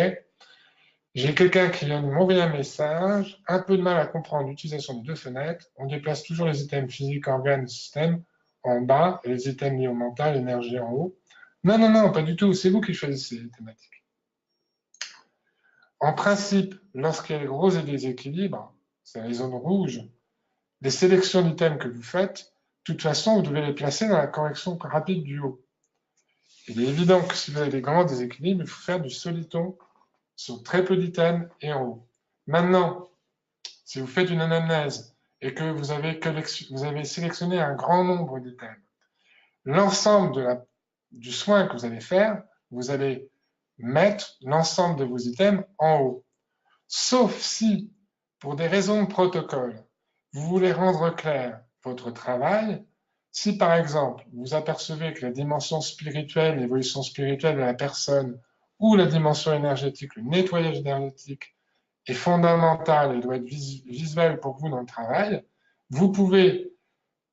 J'ai quelqu'un qui vient de m'envoyer un message. Un peu de mal à comprendre l'utilisation des deux fenêtres. On déplace toujours les items physiques, organes, système en bas et les items liés au mental, énergie en haut. Non, non, non, pas du tout. C'est vous qui choisissez les thématiques. En principe, lorsqu'il y a des gros déséquilibres, c'est les zones rouges, les sélections d'items que vous faites, de toute façon, vous devez les placer dans la correction rapide du haut. Il est évident que si vous avez des grands déséquilibres, il faut faire du soliton sur très peu d'items et en haut. Maintenant, si vous faites une anamnèse et que vous avez sélectionné un grand nombre d'items, l'ensemble du soin que vous allez faire, vous allez mettre l'ensemble de vos items en haut. Sauf si, pour des raisons de protocole, vous voulez rendre clair votre travail, si par exemple vous apercevez que la dimension spirituelle, l'évolution spirituelle de la personne ou la dimension énergétique, le nettoyage énergétique est fondamental et doit être visuel pour vous dans le travail, vous pouvez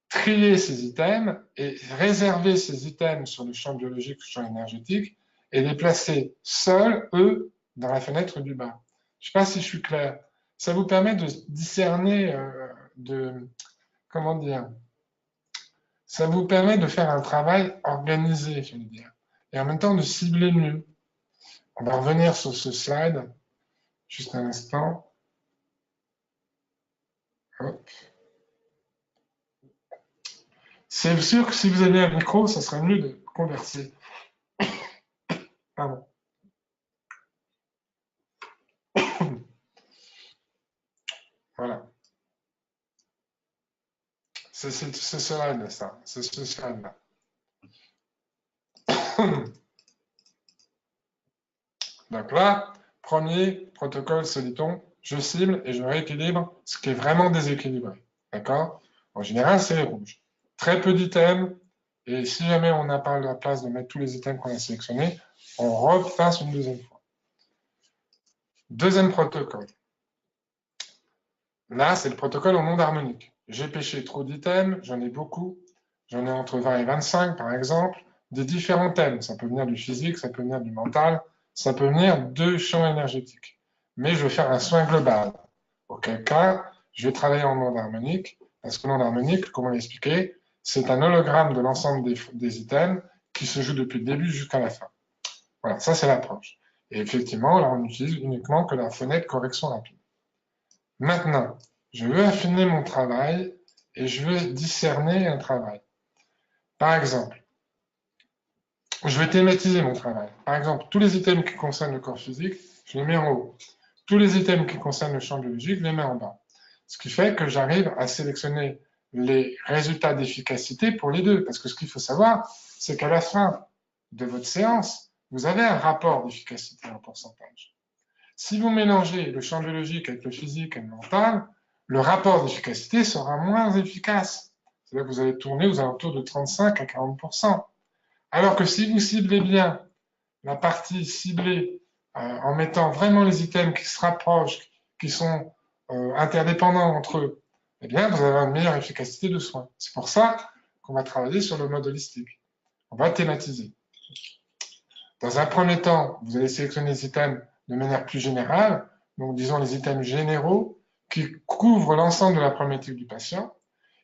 trier ces items et réserver ces items sur le champ biologique, le champ énergétique, et les placer seuls, eux, dans la fenêtre du bas. Je ne sais pas si je suis clair. Ça vous permet de discerner, comment dire, ça vous permet de faire un travail organisé, je veux dire, et en même temps de cibler mieux. On va revenir sur ce slide, juste un instant. Hop. C'est sûr que si vous avez un micro, ça serait mieux de converser. Pardon. Voilà. C'est ce slide-là, ça. C'est ce slide-là. Donc là, premier protocole soliton, je cible et je rééquilibre ce qui est vraiment déséquilibré. D'accord? En général, c'est les rouges. Très peu d'items, et si jamais on n'a pas la place de mettre tous les items qu'on a sélectionnés, on repasse une deuxième fois. Deuxième protocole. Là, c'est le protocole en onde harmonique. J'ai pêché trop d'items, j'en ai beaucoup. J'en ai entre 20 et 25, par exemple, de différents thèmes. Ça peut venir du physique, ça peut venir du mental, ça peut venir de champs énergétiques. Mais je vais faire un soin global. Auquel cas, je vais travailler en onde harmonique, parce que l'onde harmonique, comme on l'a expliqué, c'est un hologramme de l'ensemble des items qui se joue depuis le début jusqu'à la fin. Voilà, ça c'est l'approche. Et effectivement, là, on n'utilise uniquement que la fenêtre correction rapide. Maintenant, je veux affiner mon travail et je veux discerner un travail. Par exemple, je vais thématiser mon travail. Par exemple, tous les items qui concernent le corps physique, je les mets en haut. Tous les items qui concernent le champ biologique, je les mets en bas. Ce qui fait que j'arrive à sélectionner les résultats d'efficacité pour les deux. Parce que ce qu'il faut savoir, c'est qu'à la fin de votre séance, vous avez un rapport d'efficacité en pourcentage. Si vous mélangez le champ biologique avec le physique et le mental, le rapport d'efficacité sera moins efficace. C'est-à-dire que vous allez tourner aux alentours de 35 à 40%. Alors que si vous ciblez bien la partie ciblée en mettant vraiment les items qui se rapprochent, qui sont interdépendants entre eux, eh bien, vous avez une meilleure efficacité de soins. C'est pour ça qu'on va travailler sur le mode holistique. On va thématiser. Dans un premier temps, vous allez sélectionner les items de manière plus générale, donc disons les items généraux qui couvrent l'ensemble de la problématique du patient,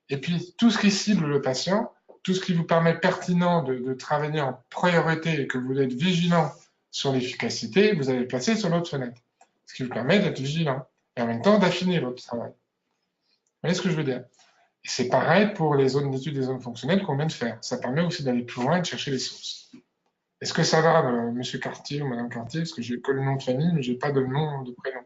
et puis tout ce qui cible le patient, tout ce qui vous permet pertinent de travailler en priorité et que vous êtes vigilant sur l'efficacité, vous allez le placer sur l'autre fenêtre, ce qui vous permet d'être vigilant et en même temps d'affiner votre travail. Vous voyez ce que je veux dire? Et c'est pareil pour les zones d'étude des zones fonctionnelles qu'on vient de faire. Ça permet aussi d'aller plus loin et de chercher les sources. Est-ce que ça va, Monsieur Cartier ou Madame Cartier? Parce que j'ai que le nom de famille, mais j'ai pas de nom de prénom.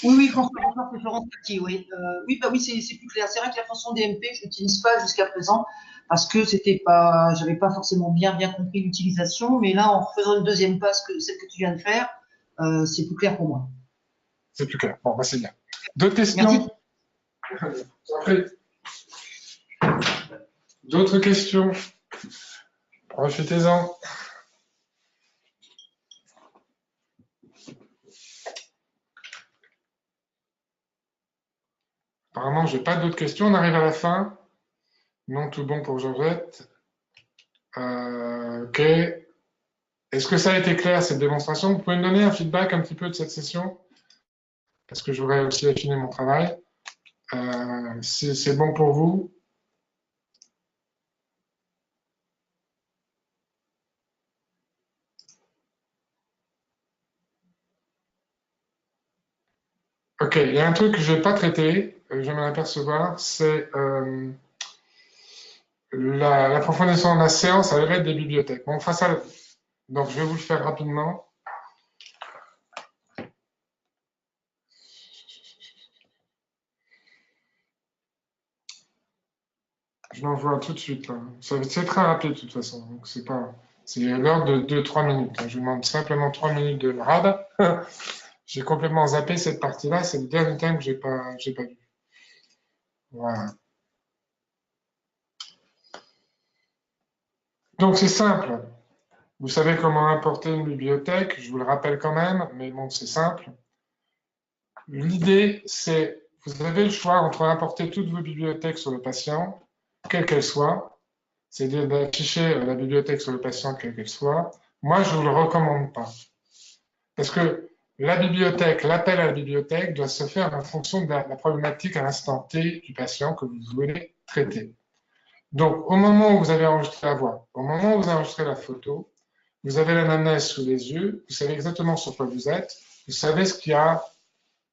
Oui, François, c'est Florence Cartier, oui. Oui, bah oui, c'est plus clair. C'est vrai que la fonction DMP, je l'utilise pas jusqu'à présent parce que j'avais pas forcément bien compris l'utilisation, mais là, en faisant une deuxième passe celle que tu viens de faire, c'est plus clair pour moi. C'est plus clair. Bon, bah c'est bien. D'autres questions? Merci. D'autres questions? Profitez-en. Apparemment, je n'ai pas d'autres questions. On arrive à la fin. Non, tout bon pour Georgette. Ok. Est-ce que ça a été clair, cette démonstration? Vous pouvez me donner un feedback un petit peu de cette session? Parce que je voudrais aussi affiner mon travail. C'est bon pour vous? Ok, il y a un truc que je n'ai pas traité, je viens de m'apercevoir, c'est l'approfondissement de la séance à l'aide des bibliothèques. Bon, on fera ça. Donc, je vais vous le faire rapidement. Je l'envoie tout de suite. C'est très rapide de toute façon. Donc c'est l'heure de 2-3 minutes. Je vous demande simplement 3 minutes de rab. J'ai complètement zappé cette partie-là. C'est le dernier thème que j'ai pas vu. Voilà. Donc c'est simple. Vous savez comment importer une bibliothèque. Je vous le rappelle quand même, mais bon, c'est simple. L'idée, c'est vous avez le choix entre importer toutes vos bibliothèques sur le patient, quelle qu'elle soit, c'est-à-dire d'afficher la bibliothèque sur le patient, quelle qu'elle soit. Moi, je ne vous le recommande pas. Parce que la bibliothèque, l'appel à la bibliothèque doit se faire en fonction de la problématique à l'instant T du patient que vous voulez traiter. Donc, au moment où vous avez enregistré la voix, au moment où vous enregistrez la photo, vous avez l'anamnèse sous les yeux, vous savez exactement sur quoi vous êtes, vous savez ce qu'il y a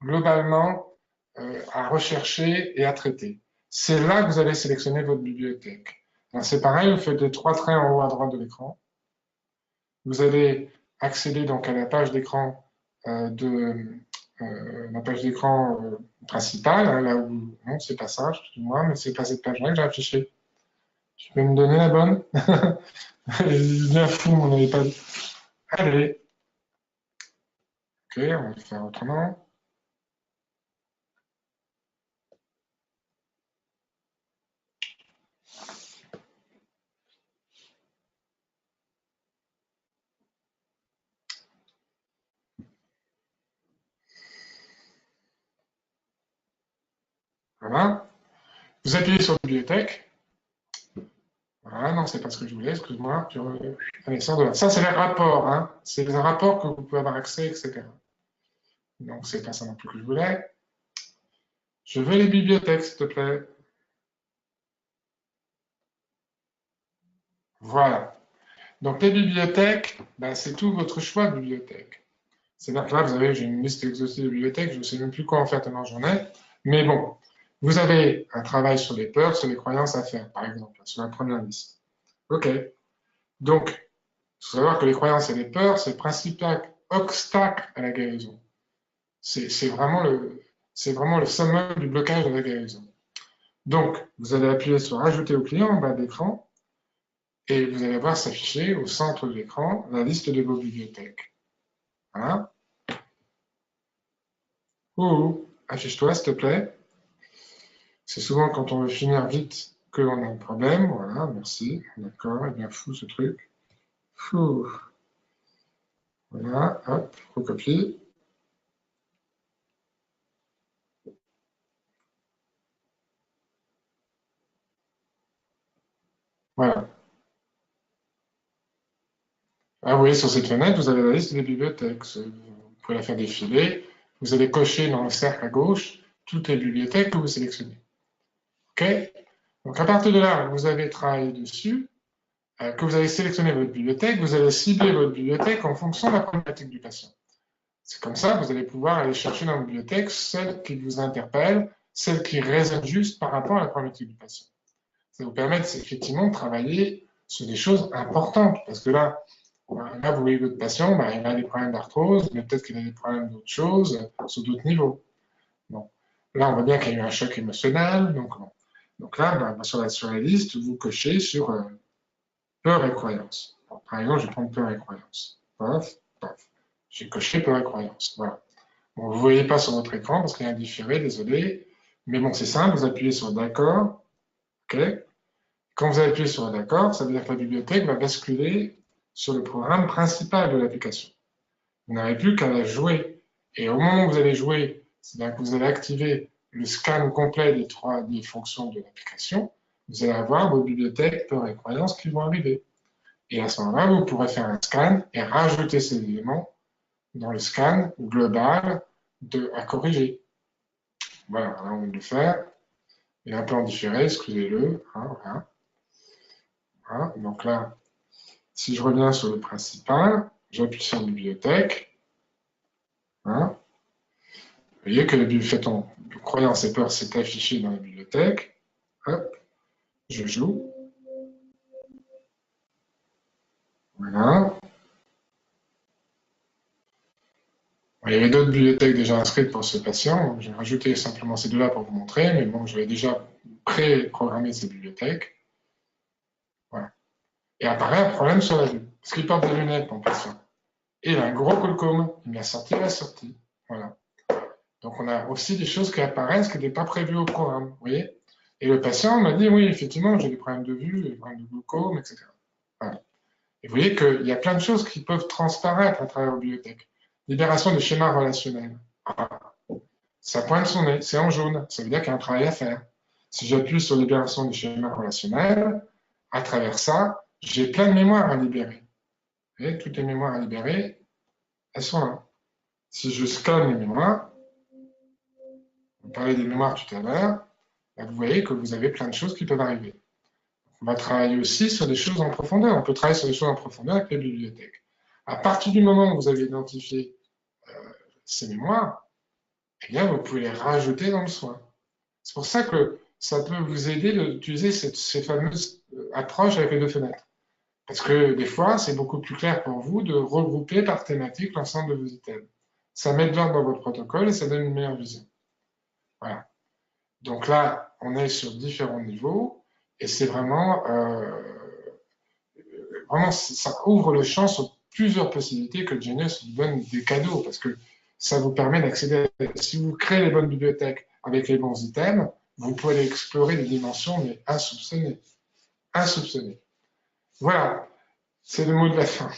globalement à rechercher et à traiter. C'est là que vous allez sélectionner votre bibliothèque. C'est pareil, vous faites les 3 traits en haut à droite de l'écran. Vous allez accéder donc à la page d'écran principale, hein, là où non, c'est pas ça, excuse-moi, mais c'est pas cette page-là que j'ai affichée. Tu peux me donner la bonne? Elle est bien fou, on n'avait pas dit. Allez. Ok, on va le faire autrement. Voilà. Vous appuyez sur bibliothèque. Voilà, non, c'est pas ce que je voulais, excuse-moi. Allez, sors de là. Ça, c'est les rapports, hein. C'est les rapports que vous pouvez avoir accès, etc. Donc, c'est pas ça non plus que je voulais. Je veux les bibliothèques, s'il te plaît. Voilà. Donc, les bibliothèques, ben, c'est tout votre choix de bibliothèque. C'est-à-dire que là, vous avez, j'ai une liste exhaustive de bibliothèques, je ne sais même plus quoi en faire tellement j'en ai. Mais bon, vous avez un travail sur les peurs, sur les croyances à faire, par exemple, sur la première liste. OK. Donc, il faut savoir que les croyances et les peurs, c'est le principal obstacle à la guérison. C'est vraiment le summum du blocage de la guérison. Donc, vous allez appuyer sur Ajouter au client en bas de l'écran et vous allez voir s'afficher au centre de l'écran la liste de vos bibliothèques. Voilà. Affiche-toi, s'il te plaît. C'est souvent quand on veut finir vite qu'on a un problème. Voilà, merci. D'accord, il est bien fou ce truc. Fou. Voilà, hop, recopie. Voilà. Ah oui, sur cette fenêtre, vous avez la liste des bibliothèques. Vous pouvez la faire défiler. Vous allez cocher dans le cercle à gauche toutes les bibliothèques que vous sélectionnez. OK? Donc à partir de là, vous avez travaillé dessus, que vous avez sélectionné votre bibliothèque, vous allez cibler votre bibliothèque en fonction de la problématique du patient. C'est comme ça que vous allez pouvoir aller chercher dans la bibliothèque celle qui vous interpelle, celle qui résonne juste par rapport à la problématique du patient. Ça vous permet effectivement de travailler sur des choses importantes, parce que là, vous voyez votre patient, il a des problèmes d'arthrose, mais peut-être qu'il a des problèmes d'autres choses, sur d'autres niveaux. Bon. Là, on voit bien qu'il y a eu un choc émotionnel. Donc là, sur la liste, vous cochez sur peur et croyance. Bon, par exemple, je vais prendre peur et croyance. Paf, paf. J'ai coché peur et croyance. Voilà. Bon, vous ne voyez pas sur votre écran parce qu'il y a un différé, désolé. Mais bon, c'est simple, vous appuyez sur d'accord. OK. Quand vous appuyez sur d'accord, ça veut dire que la bibliothèque va basculer sur le programme principal de l'application. Vous n'avez plus qu'à la jouer. Et au moment où vous allez jouer, c'est-à-dire que vous allez activer le scan complet des fonctions de l'application, vous allez avoir vos bibliothèques, peurs et croyances qui vont arriver. Et à ce moment-là, vous pourrez faire un scan et rajouter ces éléments dans le scan global à corriger. Voilà, là on vient de le faire. Il est un peu en différé, excusez-le. Hein, voilà. Voilà. Donc là, si je reviens sur le principal, j'appuie sur bibliothèque. Hein. Vous voyez que le fait en croyance et peur s'est affiché dans la bibliothèque. Hop, je joue. Voilà. Il y avait d'autres bibliothèques déjà inscrites pour ce patient. J'ai rajouté simplement ces deux-là pour vous montrer, mais bon, j'avais déjà pré-programmé ces bibliothèques. Voilà. Et apparaît un problème sur la vue, parce qu'il porte des lunettes, mon patient. Et il a un gros glaucome. Il m'a sorti la sortie. Voilà. Donc on a aussi des choses qui apparaissent qui n'étaient pas prévues au programme. Vous voyez? Et le patient m'a dit, oui, effectivement, j'ai des problèmes de vue, des problèmes de glaucome, etc. Voilà. Et vous voyez qu'il y a plein de choses qui peuvent transparaître à travers la bibliothèque. Libération des schémas relationnels. Ça pointe son nez, c'est en jaune, ça veut dire qu'il y a un travail à faire. Si j'appuie sur libération des schémas relationnels, à travers ça, j'ai plein de mémoires à libérer. Vous voyez, toutes les mémoires à libérer, elles sont là. Si je scanne les mémoires, on parlait des mémoires tout à l'heure, vous voyez que vous avez plein de choses qui peuvent arriver. On va travailler aussi sur des choses en profondeur. On peut travailler sur des choses en profondeur avec les bibliothèques. À partir du moment où vous avez identifié ces mémoires, eh bien, vous pouvez les rajouter dans le soin. C'est pour ça que ça peut vous aider d'utiliser ces fameuses approches avec les deux fenêtres. Parce que des fois, c'est beaucoup plus clair pour vous de regrouper par thématique l'ensemble de vos items. Ça met de l'ordre dans votre protocole et ça donne une meilleure vision. Voilà. Donc là, on est sur différents niveaux et c'est vraiment, ça ouvre le champ sur plusieurs possibilités que Genius vous donne des cadeaux parce que ça vous permet d'accéder. Si vous créez les bonnes bibliothèques avec les bons items, vous pouvez aller explorer des dimensions mais insoupçonnées. Insoupçonnées. Voilà, c'est le mot de la fin.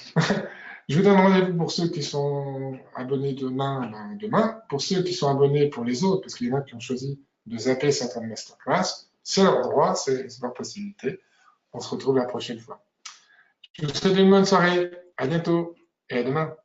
Je vous donne rendez-vous pour ceux qui sont abonnés demain. Pour ceux qui sont abonnés pour les autres, parce qu'il y en a qui ont choisi de zapper certaines masterclass. C'est leur droit, c'est leur possibilité. On se retrouve la prochaine fois. Je vous souhaite une bonne soirée. À bientôt et à demain.